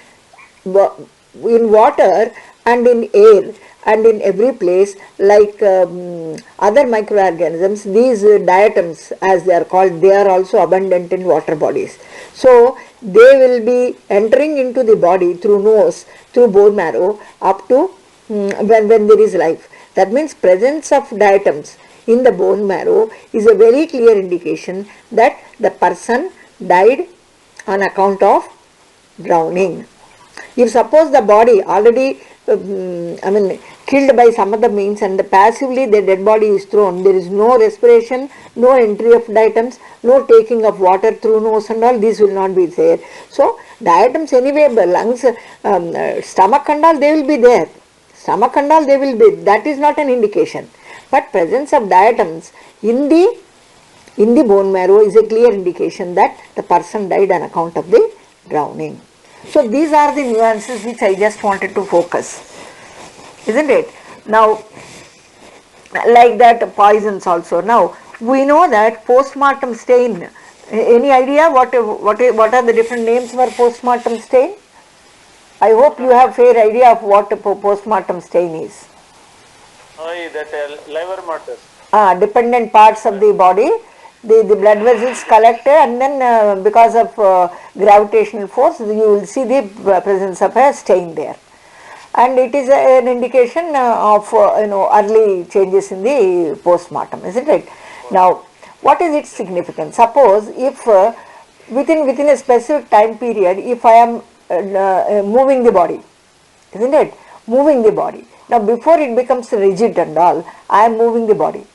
in water and in air and in every place, like other microorganisms, these diatoms as they are called, they are also abundant in water bodies. So they will be entering into the body through nose, through bone marrow, up to when there is life. That means presence of diatoms in the bone marrow is a very clear indication that the person died on account of drowning. If suppose the body already killed killed by some other means and passively the dead body is thrown. There is no respiration, no entry of diatoms, no taking of water through nose and all, this will not be there. So diatoms anyway, lungs, stomach and all, they will be there. Stomach and all, they will be, that is not an indication. But presence of diatoms in the bone marrow is a clear indication that the person died on account of the drowning. So these are the nuances which I just wanted to focus, isn't it? Now, like that poisons also. Now, we know that postmortem stain, any idea what are the different names for postmortem stain? I hope you have fair idea of what a postmortem stain is. That liver matters. Dependent parts of the body, the blood vessels collect and then because of gravitational force you will see the presence of a stain there. And it is an indication of early changes in the postmortem, isn't it? Now, what is its significance? Suppose if within a specific time period, if I am moving the body, isn't it? Moving the body. Now, before it becomes rigid and all, I am moving the body.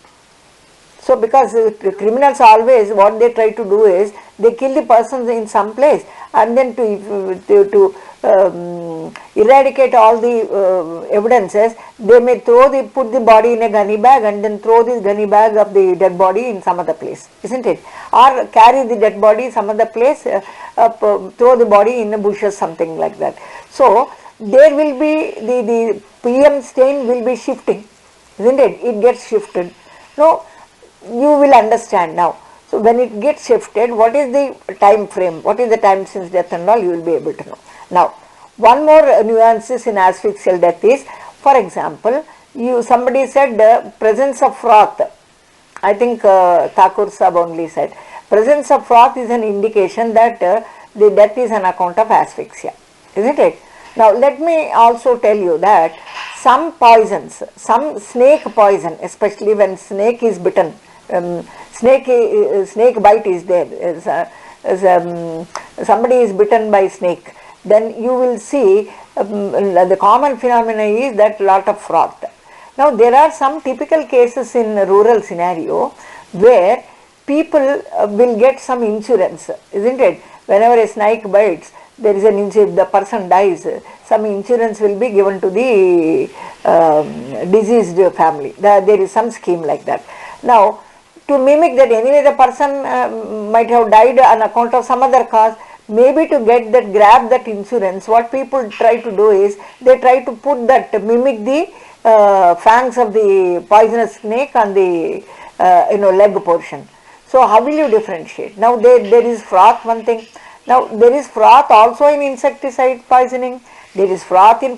So, because criminals always what they try to do is they kill the person in some place and then to eradicate all the evidences, they may put the body in a gunny bag and then throw this gunny bag of the dead body in some other place, isn't it? Or carry the dead body some other place, throw the body in the bushes, something like that. So there will be the PM stain will be shifting, isn't it? It gets shifted. Now you will understand now. So when it gets shifted, what is the time frame? What is the time since death and all? You will be able to know. Now, one more nuances in asphyxial death is, for example, somebody said presence of froth. I think Thakur Sahab only said presence of froth is an indication that the death is on account of asphyxia, isn't it? Now let me also tell you that some poisons, some snake poison, especially when snake is bitten, snake bite is there. Somebody is bitten by snake, then you will see the common phenomena is that lot of froth. Now there are some typical cases in rural scenario where people will get some insurance, isn't it? Whenever a snake bites, there is an insurance, the person dies, some insurance will be given to the deceased family. There is some scheme like that. Now, to mimic that anyway the person might have died on account of some other cause, maybe to get that, grab that insurance, what people try to do is, they try to put that, mimic the fangs of the poisonous snake on the leg portion. So how will you differentiate? Now there is froth, one thing. Now there is froth also in insecticide poisoning, there is froth in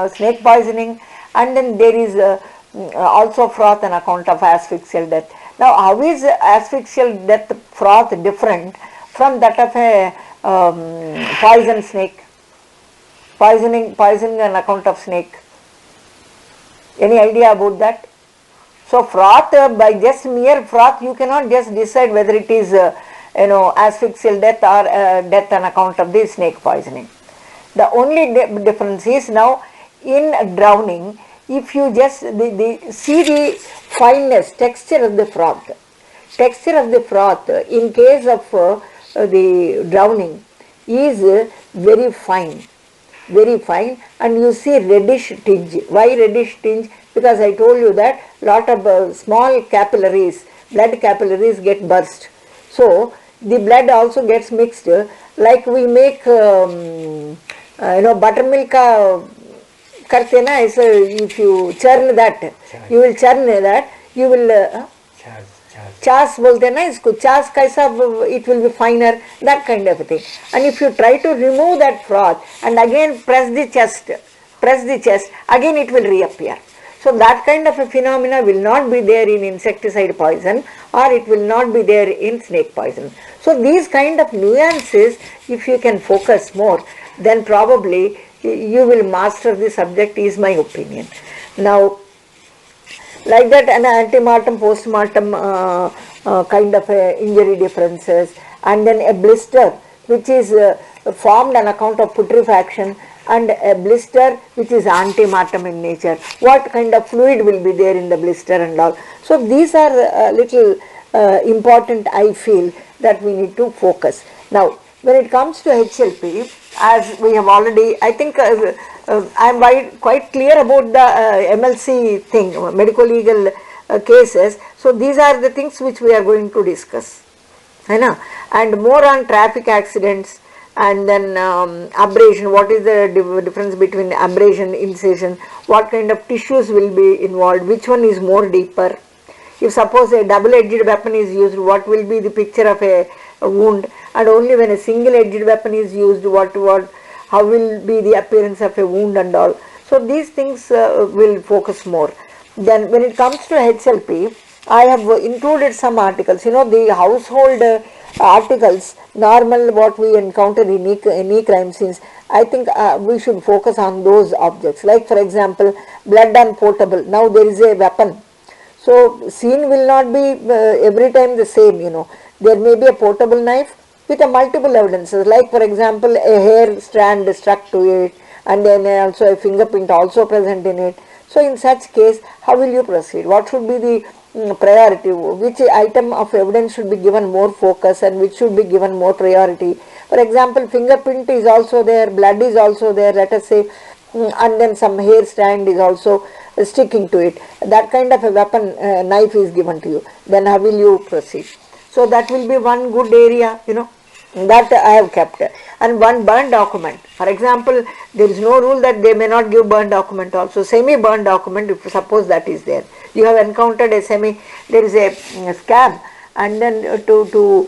snake poisoning, and then there is also froth on account of asphyxial death. Now how is asphyxial death froth different from that of a poison snake, poisoning on account of snake? Any idea about that? So froth, by just mere froth, you cannot just decide whether it is asphyxial death or death on account of the snake poisoning. The only difference is now in drowning, if you just see the fineness, texture of the froth. Texture of the froth in case of the drowning is very fine, and you see reddish tinge. Why reddish tinge? Because I told you that lot of small capillaries, blood capillaries get burst. So the blood also gets mixed, like we make buttermilk karte na, if you churn that, you will churn that, you will chas bolte na isko, chas kaisa, it will be finer, that kind of a thing. And if you try to remove that froth and again press the chest, again it will reappear. So that kind of a phenomena will not be there in insecticide poison, or it will not be there in snake poison. So these kind of nuances, if you can focus more, then probably you will master the subject, is my opinion. Now, like that, an antemortem, postmortem kind of injury differences, and then a blister which is formed on account of putrefaction, and a blister which is antemortem in nature. What kind of fluid will be there in the blister and all. So these are little important, I feel, that we need to focus. Now, when it comes to HLP, as we have already, I think I am quite clear about the MLC thing, medical legal cases. So these are the things which we are going to discuss. है ना, and more on traffic accidents, and then abrasion. What is the difference between abrasion, incision? What kind of tissues will be involved? Which one is more deeper? If suppose a double-edged weapon is used, what will be the picture of a wound? And only when a single-edged weapon is used, how will be the appearance of a wound and all. So these things will focus more. Then when it comes to HLP, I have included some articles. The household articles, normal what we encounter in any crime scenes. I think we should focus on those objects. Like for example, blood on portable. Now there is a weapon. So scene will not be every time the same. There may be a portable knife with a multiple evidences. Like for example, a hair strand struck to it, and then also a fingerprint also present in it. So in such case, how will you proceed? What should be the priority? Which item of evidence should be given more focus and which should be given more priority? For example, fingerprint is also there, blood is also there, let us say, and then some hair strand is also sticking to it. That kind of a weapon, knife is given to you. Then how will you proceed? So that will be one good area, that I have kept. And one burn document. For example, there is no rule that they may not give burn document also. Semi-burn document, if suppose that is there. You have encountered a there is a scam, and then to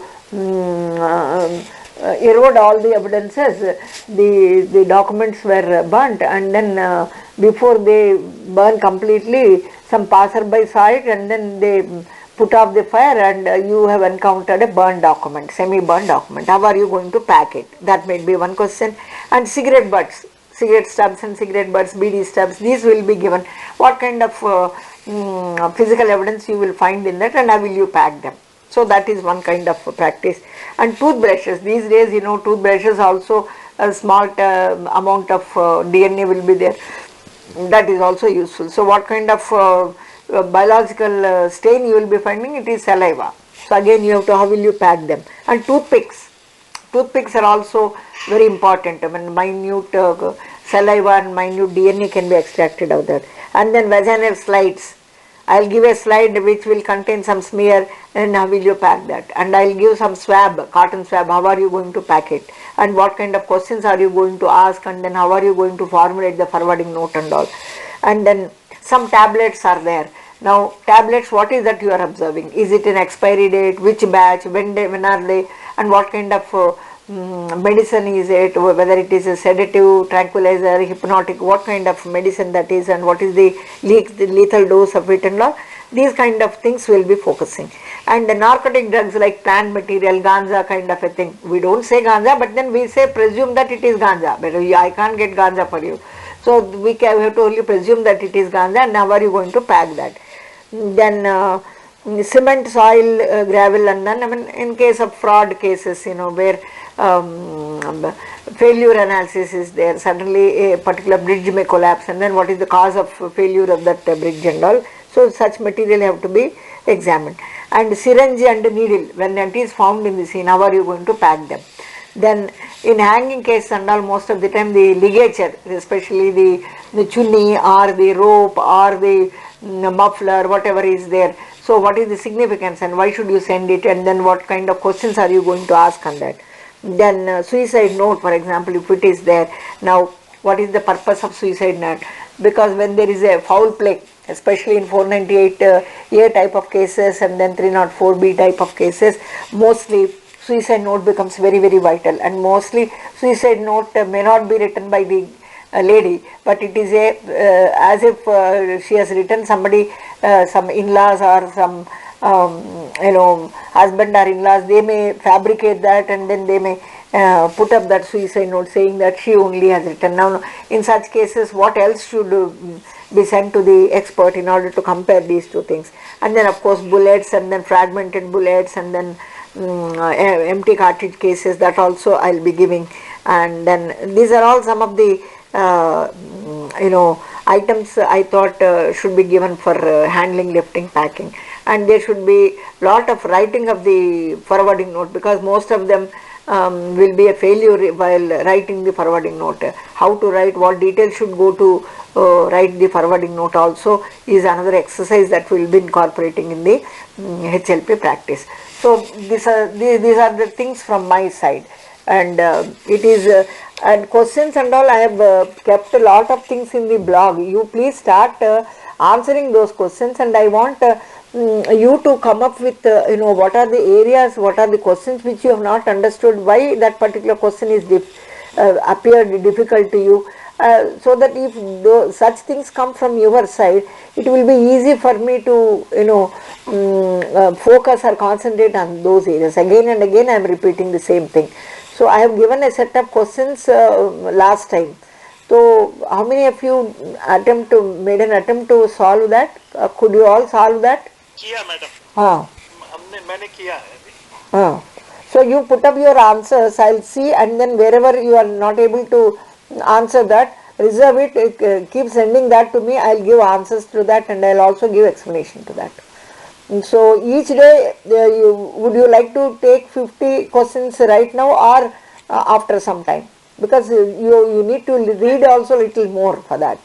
erode all the evidences, the documents were burnt, and then before they burn completely, some passerby saw it, and then they put off the fire, and you have encountered a burned document, semi-burned document. How are you going to pack it? That may be one question. And cigarette butts, cigarette stubs and cigarette butts, BD stubs, these will be given. What kind of physical evidence you will find in that, and how will you pack them? So that is one kind of practice. And toothbrushes, these days toothbrushes also a small amount of DNA will be there. That is also useful. So what kind of biological stain you will be finding? It is saliva. So again you have to, how will you pack them? And toothpicks are also very important. I mean, minute saliva and minute DNA can be extracted out of that. And then vaginal slides. I'll give a slide which will contain some smear, and how will you pack that? And I'll give some swab, cotton swab, how are you going to pack it? And what kind of questions are you going to ask, and then how are you going to formulate the forwarding note and all. And then some tablets are there. Now tablets, what is that you are observing? Is it an expiry date? Which batch? When are they? And what kind of medicine is it? Whether it is a sedative, tranquilizer, hypnotic, what kind of medicine that is, and what is the lethal dose of it and all. These kind of things will be focusing. And the narcotic drugs like plant material, ganja kind of a thing. We don't say ganja, but then we say presume that it is ganja. But I can't get ganja for you. So we have to only presume that it is ganja, and how are you going to pack that? Then cement, soil, gravel, and then in case of fraud cases, where failure analysis is there, suddenly a particular bridge may collapse, and then what is the cause of failure of that bridge and all. So such material have to be examined. And syringe and needle, when it is found in the scene, how are you going to pack them? Then in hanging case and all, most of the time the ligature, especially the chunni or the rope or the muffler, whatever is there. So what is the significance, and why should you send it, and then what kind of questions are you going to ask on that? Then suicide note, for example, if it is there. Now what is the purpose of suicide note? Because when there is a foul play, especially in 498A type of cases and then 304B type of cases, mostly suicide note becomes very, very vital. And mostly suicide note may not be written by the lady, but it is as if she has written somebody, some in-laws or some husband or in-laws, they may fabricate that, and then they may put up that suicide note saying that she only has written. Now in such cases, what else should be sent to the expert in order to compare these two things? And then of course bullets, and then fragmented bullets, and then empty cartridge cases, that also I'll be giving. And then these are all some of the items I thought should be given for handling, lifting, packing, and there should be lot of writing of the forwarding note, because most of them will be a failure while writing the forwarding note. How to write, what details should go to write the forwarding note also is another exercise that will be incorporating in the HLP practice. So these are the things from my side, and it is and questions and all, I have kept a lot of things in the blog. You please start answering those questions, and I want you to come up with what are the areas, what are the questions which you have not understood, why that particular question is appeared difficult to you, so that if such things come from your side, it will be easy for me to focus or concentrate on those areas. Again and again I am repeating the same thing. So I have given a set of questions last time. So how many of you made an attempt to solve that? Could you all solve that? किया madam, हाँ. मैंने किया है अभी. So you put up your answers, I'll see, and then wherever you are not able to answer that, reserve it, keep sending that to me, I'll give answers to that, and I'll also give explanation to that. And so each day, would you like to take 50 questions right now, or after some time? Because you need to read also little more for that.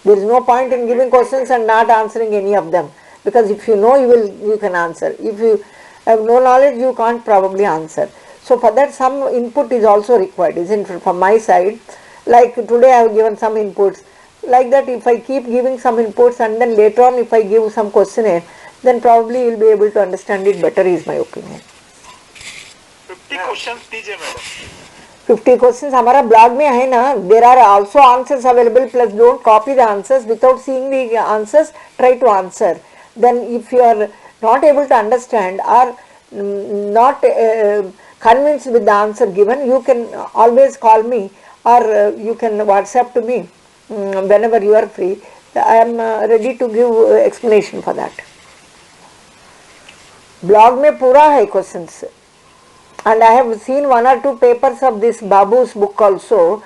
There is no point in giving questions and not answering any of them, because if you know, you can answer. If you have no knowledge, you can't probably answer. So for that, some input is also required, isn't it, from my side? Like today I have given some inputs. Like that, if I keep giving some inputs and then later on if I give some questionnaire, then probably you will be able to understand it better, is my opinion. 50 questions दीजिए madam. 50 questions हमारा blog में है ना. There are also answers available, plus don't copy the answers. Without seeing the answers, try to answer. Then if you are not able to understand or not convinced with the answer given, you can always call me, or you can WhatsApp to me whenever you are free. I am ready to give explanation for that. Blog में पूरा है questions. And I have seen 1 or 2 papers of this Babu's book also.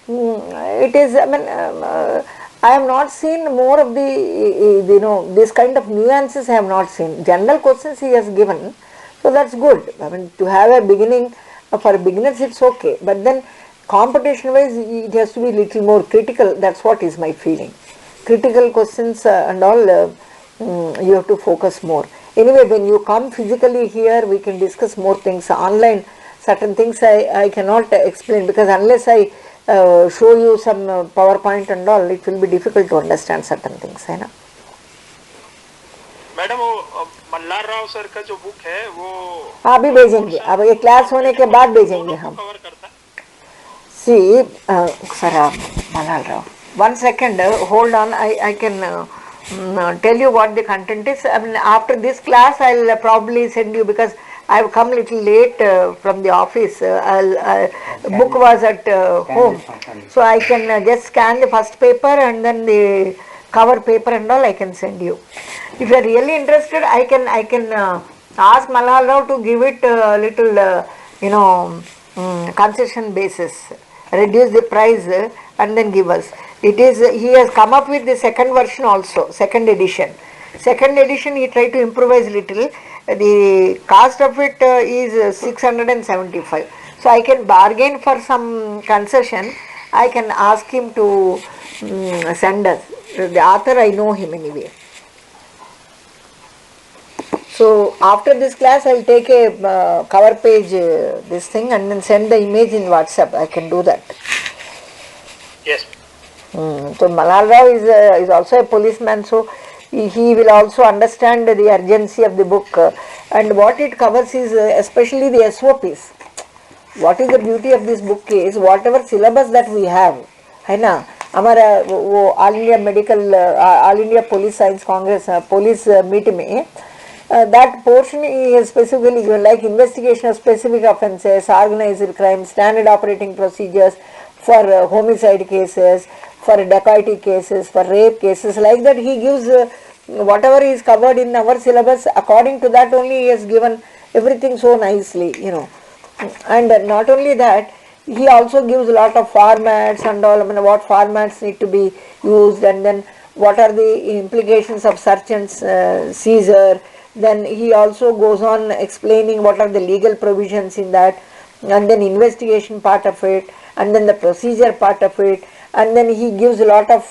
It is, I have not seen more of the, this kind of nuances I have not seen. General questions he has given, so that's good. To have a beginning, for beginners it's okay. But then competition wise, it has to be little more critical. That's what is my feeling. Critical questions and all, you have to focus more. Anyway, when you come physically here, we can discuss more things. Online, certain things I cannot explain, because unless I show you some PowerPoint and all, it will be difficult to understand certain things, है ना? Madam वो Malhar Rao sir का जो book है वो अभी भेजेंगे, अब ये क्लास होने के बाद भेजेंगे हम. कवर करता है. See, sir, Malal Rao, 1 second, hold on, I can tell you what the content is. After this class, I'll probably send you, because I've come little late from the office. Book was at home, so I can just scan the first paper and then the cover paper and all I can send you. If you are really interested, I can ask Malal Rao to give it a little, concession basis, reduce the price and then give us. It is, he has come up with the second version also, second edition. Second edition he tried to improvise little. The cost of it is 675. So I can bargain for some concession. I can ask him to send us. The author, I know him anyway. So after this class, I will take a cover page this thing and then send the image in WhatsApp. I can do that. Yes. So Malal Rao is also a policeman, so he will also understand the urgency of the book, and what it covers is especially the SOPs. What is the beauty of this book is, whatever syllabus that we have, है ना, हमारा वो all India medical all India police science congress police meet में that portion is specifically given, like investigation of specific offences, organized crime, standard operating procedures for homicide cases, for dacoity cases, for rape cases, like that he gives whatever is covered in our syllabus, according to that only he has given everything so nicely, And not only that, he also gives a lot of formats and all, I mean, what formats need to be used, and then what are the implications of search and seizure. Then he also goes on explaining what are the legal provisions in that, and then investigation part of it, and then the procedure part of it, and then he gives a lot of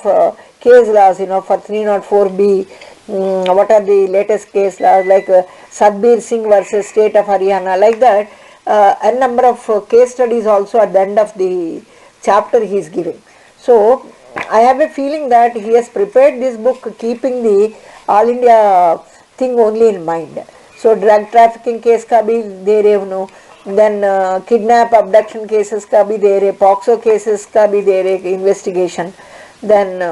case laws, for 304B, what are the latest case laws, like Sadbir Singh versus State of Haryana, like that. A number of case studies also at the end of the chapter he is giving. So I have a feeling that he has prepared this book keeping the All India thing only in mind. So drug trafficking case का भी दे रहे उन्हों, then kidnap abduction cases का भी दे रहे, POXO cases का भी दे रहे investigation, then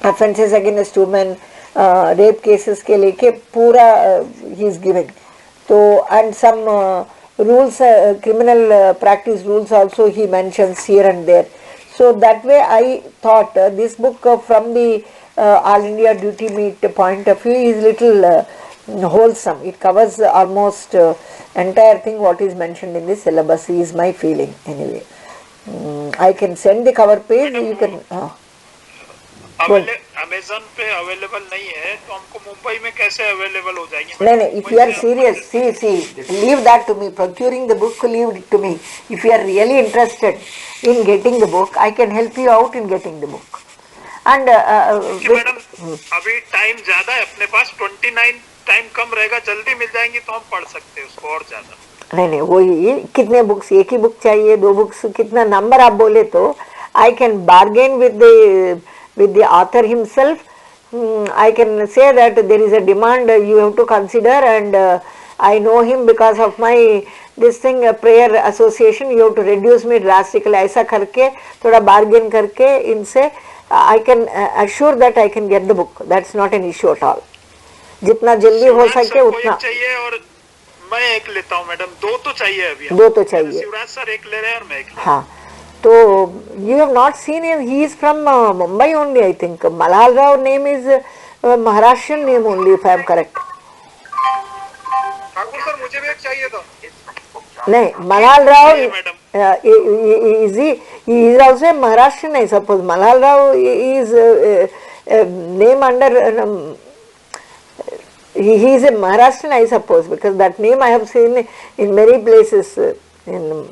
offences against women, rape cases के लेके पूरा he is giving. So and some rules, criminal practice rules also he mentions here and there. So that way I thought this book from the All India duty meet point of view is little wholesome. It covers almost entire thing what is mentioned in the syllabus is my feeling anyway. I can send the cover page, you can. Amazon पे available नहीं है तो हमको मुंबई में कैसे available हो जाएगी? नहीं, if you are serious, see, leave that to me. Procuring the book, leave it to me. If you are really interested in getting the book, I can help you out in getting the book. And madam अभी time ज्यादा है अपने पास, 29 time कम रहेगा, जल्दी मिल जाएंगी तो हम पढ़ सकते हैं उसको और ज्यादा। नहीं, वही कितने बुक्स, एक ही बुक चाहिए, 2 बुक्स, कितना नंबर आप बोले तो I can bargain with the author himself. I can say that there is a demand you have to consider, and I know him because of my this thing prayer association. You have to reduce me drastically. ऐसा करके थोड़ा bargain करके इनसे I can assure that I can get the book. That's not an issue at all. जितना जल्दी हो सके उतना चाहिए और मैं एक लेता हूँ मैडम, 2 तो चाहिए अभी, 2 तो चाहिए। शिवराज सर एक ले रहे हैं और मैं एक ले रहा हूँ। हाँ, तो you have not seen him. He is from Mumbai only, I think. Malal Rao name is Maharashtrian name only, if I am correct. Thakur sir मुझे भी एक चाहिए था। नहीं, Malal Rao he is also a Maharashtrian, I suppose. Malal Rao is name under he is a Maharashtrian, I suppose, because that name I have seen in many places in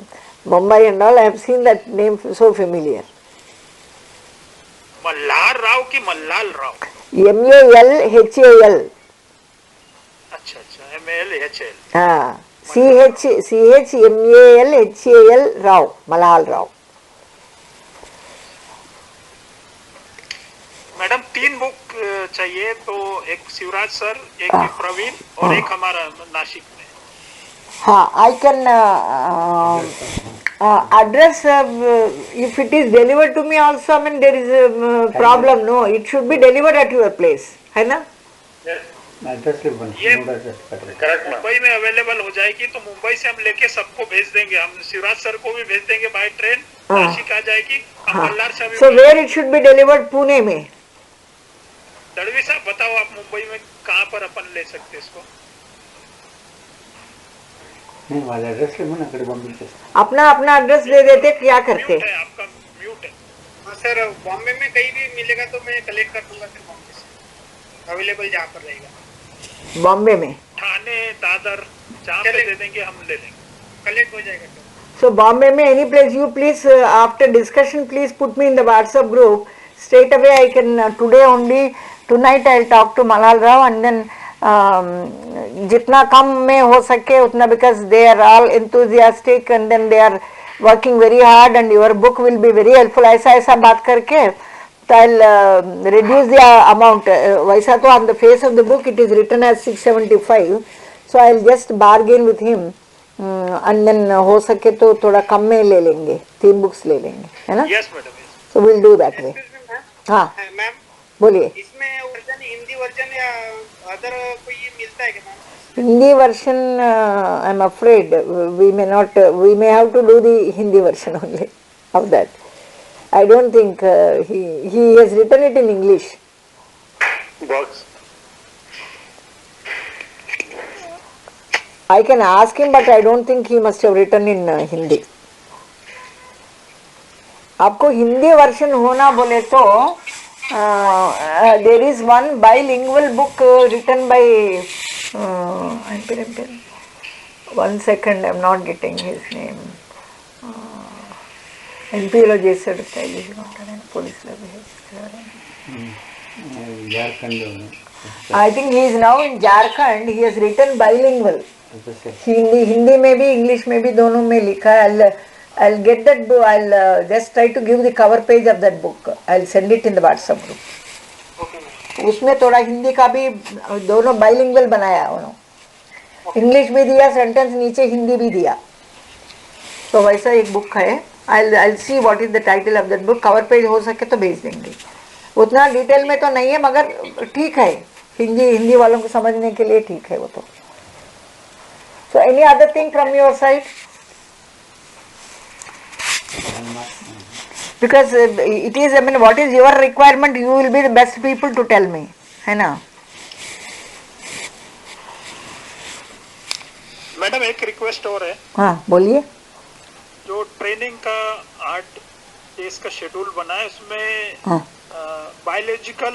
Mumbai and all. I have seen that name so familiar. Malhar Rao की मल्लाल Rao? MALHAL. अच्छा अच्छा, MALHAL. हाँ, CHMALHAL Rao, Malhal Rao. Madam 3 book चाहिए, तो एक Shivraj sir, एक प्रवीण और एक हमारा नासिक में। हाँ, I can address if it is delivered to me also. I mean, there is a problem. No, it should be delivered at your place, है ना? ये करेक्ट, मुंबई में अवेलेबल हो जाएगी तो मुंबई से हम लेके सबको भेज देंगे। हम शिवराज सर को भी भेज देंगे बाय ट्रेन, नासिक आ जाएगी। मल्हार साहब, So where it should be delivered? Pune में। दड़वी साहब बताओ आप मुंबई में कहाँ पर अपन ले सकते इसको? नहीं, वाला एड्रेस ले मना कर बॉम्बे से। अपना एड्रेस दे देते, क्या करते? म्यूट है आपका, म्यूट है। हाँ सर, बॉम्बे में कहीं भी मिलेगा तो मैं कलेक्ट कर दूंगा फिर बॉम्बे से, अवेलेबल जहाँ पर रहेगा। बॉम्बे में ठाणे, दादर, जहाँ पे दे देंगे हम ले लेंगे, कलेक्ट हो जाएगा सर। So Bombay में any place you please after discussion please put me in the WhatsApp group. Straight away I can today only, tonight I'll talk to Malal Rao, and then जितना कम में हो सके उतना, because they are all enthusiastic and then they are working very hard and your book will be very helpful. ऐसा बात करके तो I'll reduce the amount. वैसा तो on the face of the book it is written as 675, so I'll just bargain with him. And then हो सके तो थोड़ा कम में ले लेंगे, 3 बुक्स ले लेंगे, है ना? Yes madam. So we'll do that way. हाँ मैम बोलिए। इसमें वर्जन, हिंदी वर्जन या अदर कोई मिलता है क्या ma'am? Hindi version, I'm afraid we may not, we may have to do the Hindi version only of that. I don't think he has written it in English. Box. I can ask him, but I don't think he must have written in Hindi. आपको Hindi version होना बोले तो there is one bilingual book written by one second, I am not getting his name. ఎంపీలో చేశాడు స్టైలిష్గా ఉంటాడని పోలీసులో Jharkhand I think he is now in Jharkhand. He has written bilingual. Hindi में भी English में भी दोनों में लिखा है. I'll get that book. I'll just try to give the cover page of that book. I'll send it in the WhatsApp group. उसमें थोड़ा हिंदी का भी दोनों bilingual बनाया उन्होंने. इंग्लिश भी दिया, सेंटेंस नीचे हिंदी भी दिया. तो वैसा एक बुक है. I'll see what is the title of that book. Cover page हो सके तो भेज देंगे. उतना डिटेल में तो नहीं है मगर ठीक है, हिंदी वालों को समझने के लिए ठीक है वो तो. So any other thing from your side? Because it is, I mean, what is your requirement? You will be the best people to tell me, है ना. मैडम एक रिक्वेस्ट और है. हाँ बोलिए. जो ट्रेनिंग का 8 डेज का शेड्यूल बना है उसमें बायोलॉजिकल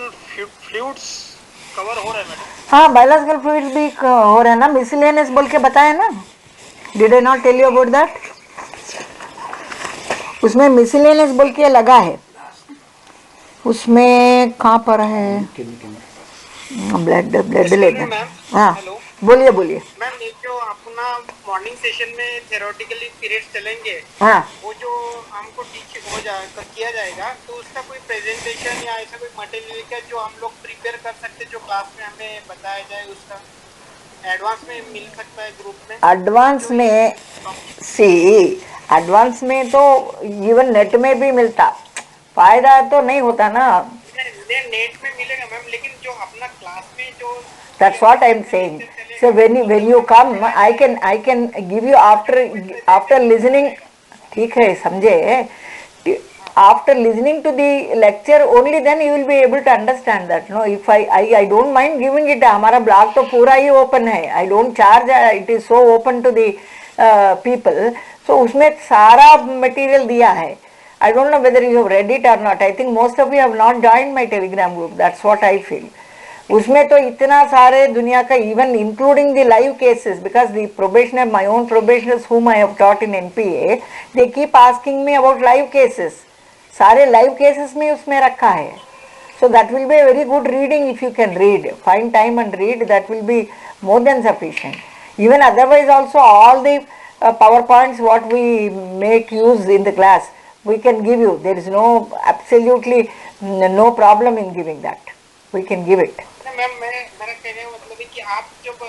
फ्लूइड्स कवर हो रहा है मैडम. हाँ बायोलॉजिकल फ्लूइड्स भी हो रहा है ना. मिसलेनियस बोल के बताया ना. Did I not tell you about that? उसमें मिसलेनियस बोल के लगा है. उसमें कहाँ पर है? ब्लड लेना. हाँ बोलिए बोलिए. मैम ये जो अपना मॉर्निंग सेशन में थ्योरेटिकली पीरियड्स चलेंगे, हाँ वो जो हमको टीच हो जाएगा किया जाएगा, तो उसका कोई प्रेजेंटेशन या ऐसा कोई मटेरियल का जो हम लोग प्रिपेयर कर सकते, जो क्लास में हमें बताया जाए, उसका एडवांस में मिल सकता है ग्रुप में? एडवांस में एडवांस में तो इवन नेट में भी मिलता, फायदा तो नहीं होता ना. नेट में मिलेगा मैम, लेकिन जो अपना क्लास में जो That's what I'm saying. So when you come, I can give you after listening. ठीक है समझे. After listening to the lecture only then you will be able to understand that. No, if I don't mind giving it. हमारा blog तो पूरा ही open है. I don't charge. It is so open to the people. So उसमें सारा material दिया है. I don't know whether you have read it or not. I think most of you have not joined my Telegram group. That's what I feel. उसमें तो इतना सारे दुनिया का, even including the live cases, because the probationer, my own probationers whom I have taught in NPA, they keep asking me about live cases. सारे live cases में उसमें रखा है. So that will be a very good reading if you can read. Find time and read. That will be more than sufficient. Even otherwise also all the PowerPoints what we make use in the class, we can give you. There is no absolutely no problem in giving that. We can give it. Ma'am मेरा कहने का मतलब है कि आप जब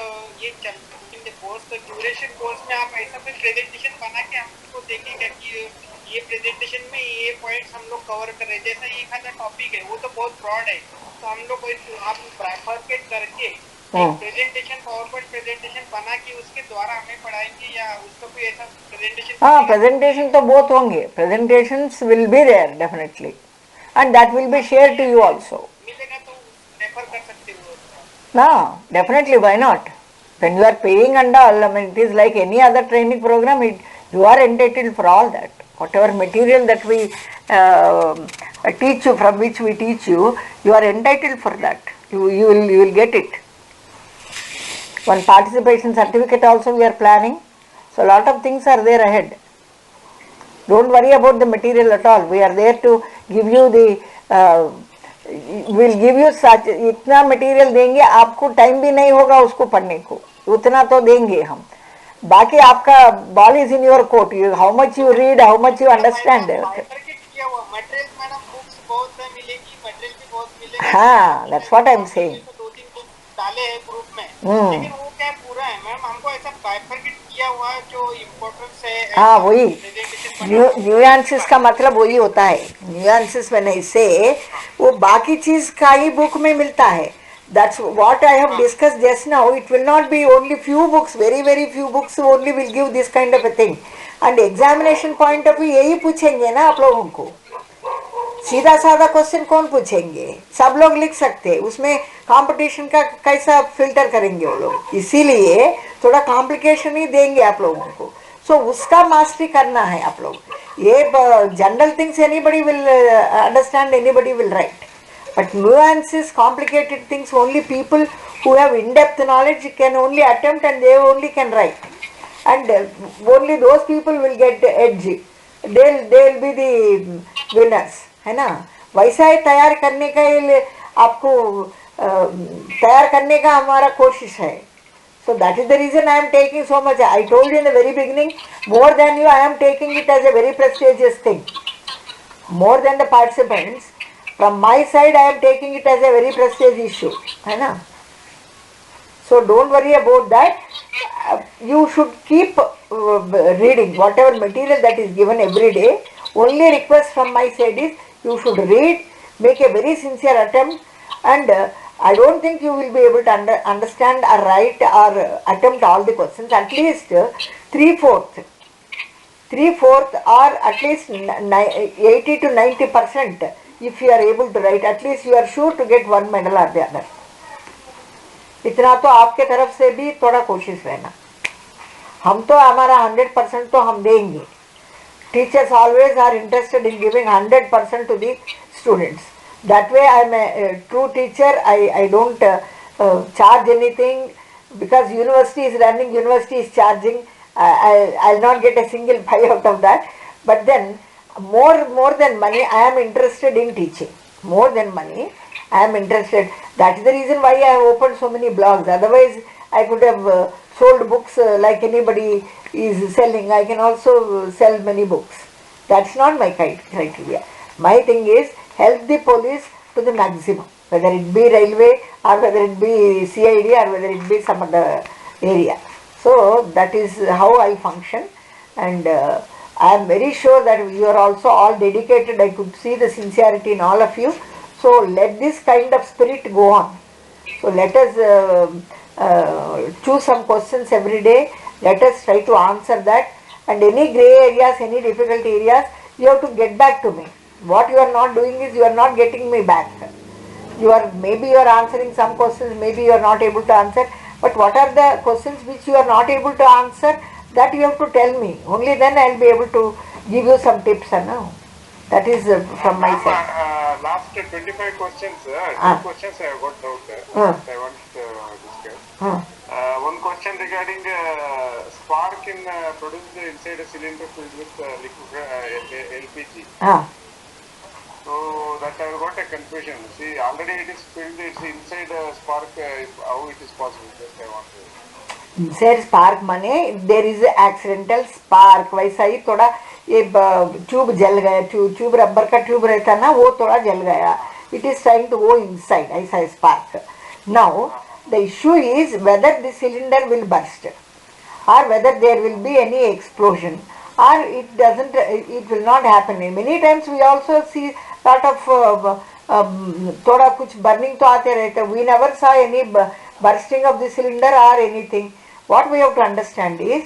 ये चलेंगे कोर्स, तो ड्यूरेशन कोर्स में आप ऐसा कोई प्रेजेंटेशन बना के हमको देंगे कि ये प्रेजेंटेशन में ये पॉइंट्स हम लोग कवर कर रहे हैं. जैसा ये खासा टॉपिक है वो तो बहुत ब्रॉड है, तो हम लोग आप ब्राइफरकेट करके प्रेजेंटेशन, पावरपॉइंट प्रेजेंटेशन बना के उसके द्वारा हमें पढ़ाएंगे, या उसका कोई ऐसा प्रेजेंटेशन? हाँ प्रेजेंटेशन तो बहुत होंगे. Presentations will be there definitely, and that will be share to you also. मिलेगा तो रेफर कर सकते हो? No, definitely, why not? When you are paying and all, I mean, it is like any other training program, you are entitled for all that. Whatever material that we teach you, from which we teach you, you are entitled for that. You will get it. One participation certificate also we are planning. So a lot of things are there ahead. Don't worry about the material at all. We are there to give you the will give you such. इतना material देंगे आपको time भी नहीं होगा उसको पढ़ने को. उतना तो देंगे हम. बाकी आपका ball is in your court. How much you read, how much you understand. हाँ that's what I am saying. 2-3 book डाले हैं ग्रुप में, लेकिन वो क्या पूरा है मैम, हमको ऐसा बाइफरकेट किया हुआ जो इम्पोर्टेंस है. हाँ वही न्यूएंसेस का मतलब वही होता है. न्यूएंसेस व्हेन आई से वो बाकी चीज का ही बुक में मिलता है. That's what I have discussed just now. It will not be only few books, very few books only will give this kind of a thing. And examination point of view यही पूछेंगे ना आप लोगों को. सीधा साधा क्वेश्चन कौन पूछेंगे? सब लोग लिख सकते हैं. उसमें कंपटीशन का कैसा फिल्टर करेंगे वो लोग. इसीलिए थोड़ा कॉम्प्लिकेशन ही देंगे आप लोगों को. So उसका mastery करना है आप लोग. ये general things anybody will understand, anybody will write. But nuances, complicated things, only people who have in-depth knowledge can only attempt, and they only can write. And only those people will get the edge. They'll be the winners, है ना. वैसा ही तैयार करने का आपको तैयार करने का हमारा कोशिश है. So that is the reason I am taking so much. I told you in the very beginning, more than you, I am taking it as a very prestigious thing. More than the participants, from my side, I am taking it as a very prestigious issue. है ना? So don't worry about that. You should keep reading whatever material that is given every day. Only request from my side is you should read, make a very sincere attempt, and I don't think you will be able to understand or write or attempt all the questions. At least three-fourth or at least 80 to 90%. If you are able to write, at least you are sure to get one medal or the other. इतना तो आपके तरफ से भी थोड़ा कोशिश रहना. हम तो हमारा 100% तो हम देंगे. Teachers always are interested in giving 100% to the students. That way I am a true teacher. I don't charge anything, because university is running, university is charging. I'll not get a single pie out of that. But then more than money, I am interested in teaching. More than money, I am interested. That is the reason why I have opened so many blogs. Otherwise, I could have sold books like anybody is selling. I can also sell many books. That's not my criteria. My thing is help the police to the maximum, whether it be railway or whether it be CID or whether it be some other area. So that is how I function, and I am very sure that you are also all dedicated. I could see the sincerity in all of you. So let this kind of spirit go on. So let us choose some questions every day. Let us try to answer that. And any grey areas, any difficult areas, you have to get back to me. What you are not doing is you are not getting me back. Maybe you are answering some questions, maybe you are not able to answer. But what are the questions which you are not able to answer? That you have to tell me. Only then I will be able to give you some tips. That is from my side. Last 25 questions, two questions I have got doubt. I want to discuss. One question regarding spark in produced inside a cylinder filled with liquid LPG. So that I got a confusion. See, already it is filled, it's inside a spark, how it is possible? Just I want to. Inside spark माने there is a accidental spark. वैसा ही थोड़ा ये tube जल गया, tube rubber का tube रहता ना, वो थोड़ा जल गया. It is trying to go inside. ऐसा spark. Now the issue is whether the cylinder will burst, or whether there will be any explosion, or it doesn't. It will not happen. Many times we also see lot of थोड़ा कुछ burning तो आते रहते. We never saw any bursting of the cylinder or anything. What we have to understand is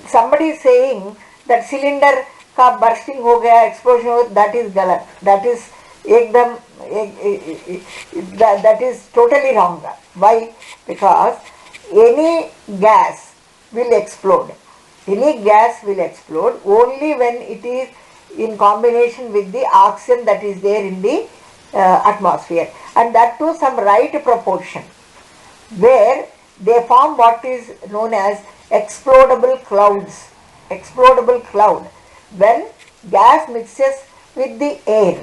somebody is saying that cylinder का bursting हो गया, explosion हो, that is गलत. That is एकदम that is totally wrong. Why? Because any gas will explode. Any gas will explode only when it is in combination with the oxygen that is there in the atmosphere, and that to some right proportion, where they form what is known as explodable clouds. Explodable cloud. When gas mixes with the air,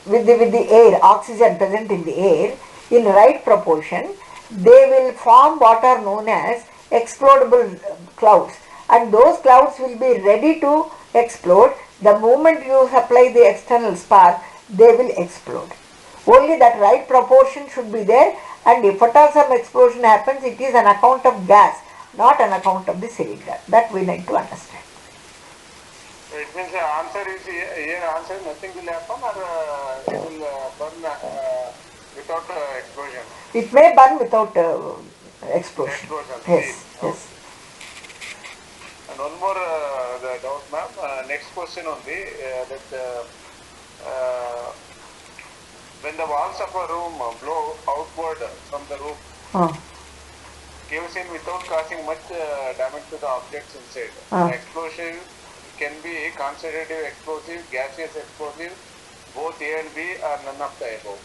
with the air, oxygen present in the air, in right proportion, they will form what are known as explodable clouds, and those clouds will be ready to explode. The moment you supply the external spark, they will explode. Only that right proportion should be there, and if at all some explosion happens, it is an account of gas, not an account of the cylinder. That we need to understand. It means the answer is here, answer nothing will happen, or it will burn without explosion. It may burn without explosion. Yes, yes. And one more the doubt, ma'am. Next question only, that when the walls of a room blow outward from the roof, kerosene without causing much damage to the objects inside. The explosive can be concentrative explosive, gaseous explosive, both A and B, or none of the above.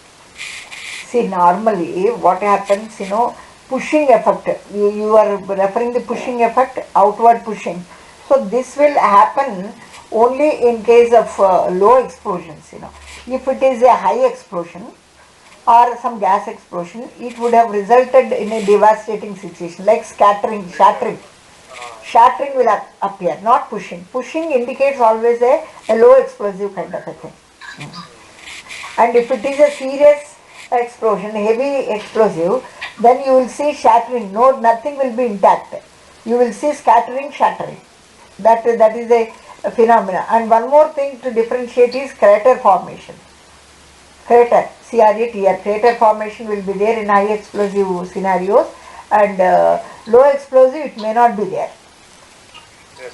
See, normally what happens, pushing effect, you are referring the pushing effect, outward pushing. So this will happen only in case of low explosions, If it is a high explosion or some gas explosion, it would have resulted in a devastating situation like shattering. Shattering will appear, not pushing. Pushing indicates always a low explosive kind of a thing. And if it is a serious explosion, heavy explosive, then you will see shattering. No, nothing will be intact. You will see scattering, shattering. That is a phenomena. And one more thing to differentiate is crater formation. Crater, CRATR, crater formation will be there in high explosive scenarios, and low explosive it may not be there. Yes.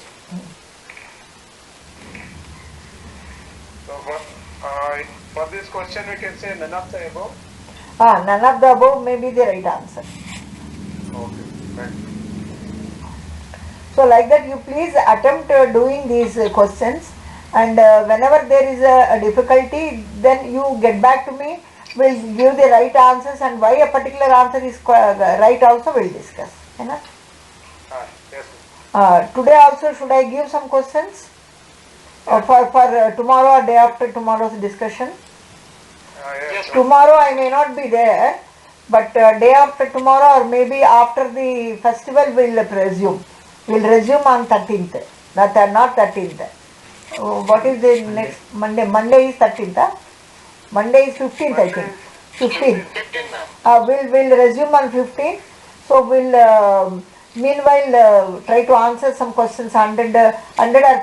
So for this question we can say none of the above. None of the above may be the right answer. Okay, right. So like that you please attempt doing these questions, and whenever there is a difficulty, then you get back to me. We'll give the right answers, and why a particular answer is right also we'll discuss. Yes. Today also should I give some questions for tomorrow or day after tomorrow's discussion? Yes. Tomorrow I may not be there, but day after tomorrow or maybe after the festival we'll resume. We'll resume on 13th, not 13th. What is the next Monday? Monday is 13th. Monday is 15th, I think. 15th. We'll resume on 15th. So we'll meanwhile try to answer some questions, 100 or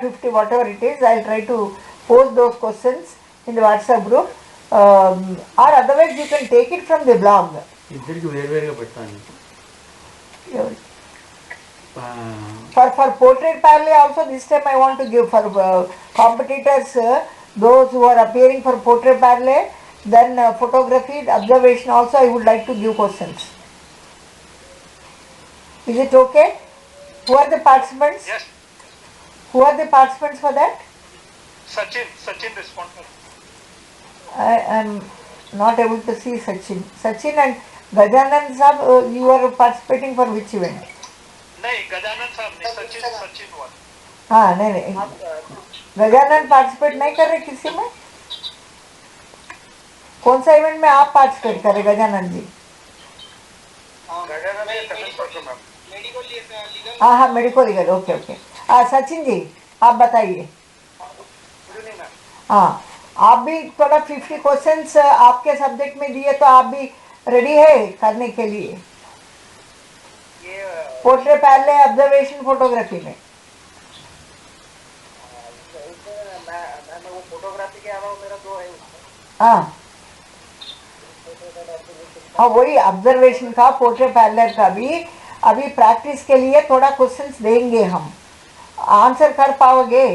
50, whatever it is. I'll try to post those questions in the WhatsApp group. Or otherwise you can take it from the blog. For portrait parley also this time I want to give for competitors, those who are appearing for portrait parley, then photography, observation also I would like to give questions. Is it okay? Who are the participants? Yes. Who are the participants for that? Sachin responded. I am not able to see Sachin. Sachin and Gajanan Sahab, you are participating for which event? नहीं गजानन साहब नहीं, सचिन हुआ. हाँ नहीं Gajanan participate नहीं कर रहे किसी में. कौन सा इवेंट में आप पार्टिसिपेट कर रहे गजानन जी? हाँ medico legal. Okay. Sachin ji आप बताइए. हाँ आप भी थोड़ा 50 क्वेश्चंस आपके सब्जेक्ट में दिए तो आप भी रेडी है करने के लिए पोर्ट्रेट पहले ऑब्जर्वेशन फोटोग्राफी में? फोटोग्राफी के अलावा मेरा 2 है. हाँ वही ऑब्जर्वेशन का, पोर्ट्रेट पैरेलल का भी अभी प्रैक्टिस के लिए थोड़ा क्वेश्चंस देंगे हम. आंसर कर पाओगे?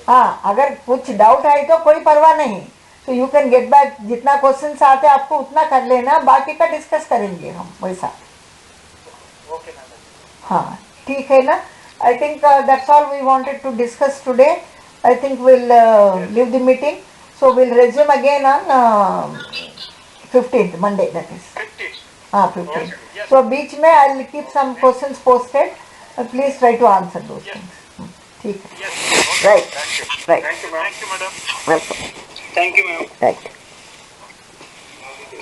हाँ अगर कुछ डाउट है तो कोई परवाह नहीं, तो यू कैन गेट बैक. जितना क्वेश्चंस आते आपको उतना कर लेना, बाकी का डिस्कस करेंगे हम वैसा. हाँ ठीक है ना. I think that's all we wanted to discuss today. I think will leave the meeting. So we'll resume again on 15th, Monday that is. 15th. Yes. So beach में I'll keep some questions posted. Please try to answer those things. ठीक है. Yes. Right. Right. Thank you, ma'am. Thank you, madam. Welcome. Thank you, ma'am. Right.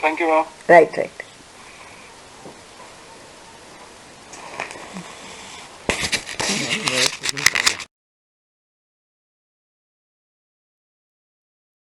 Thank you, ma'am. Right.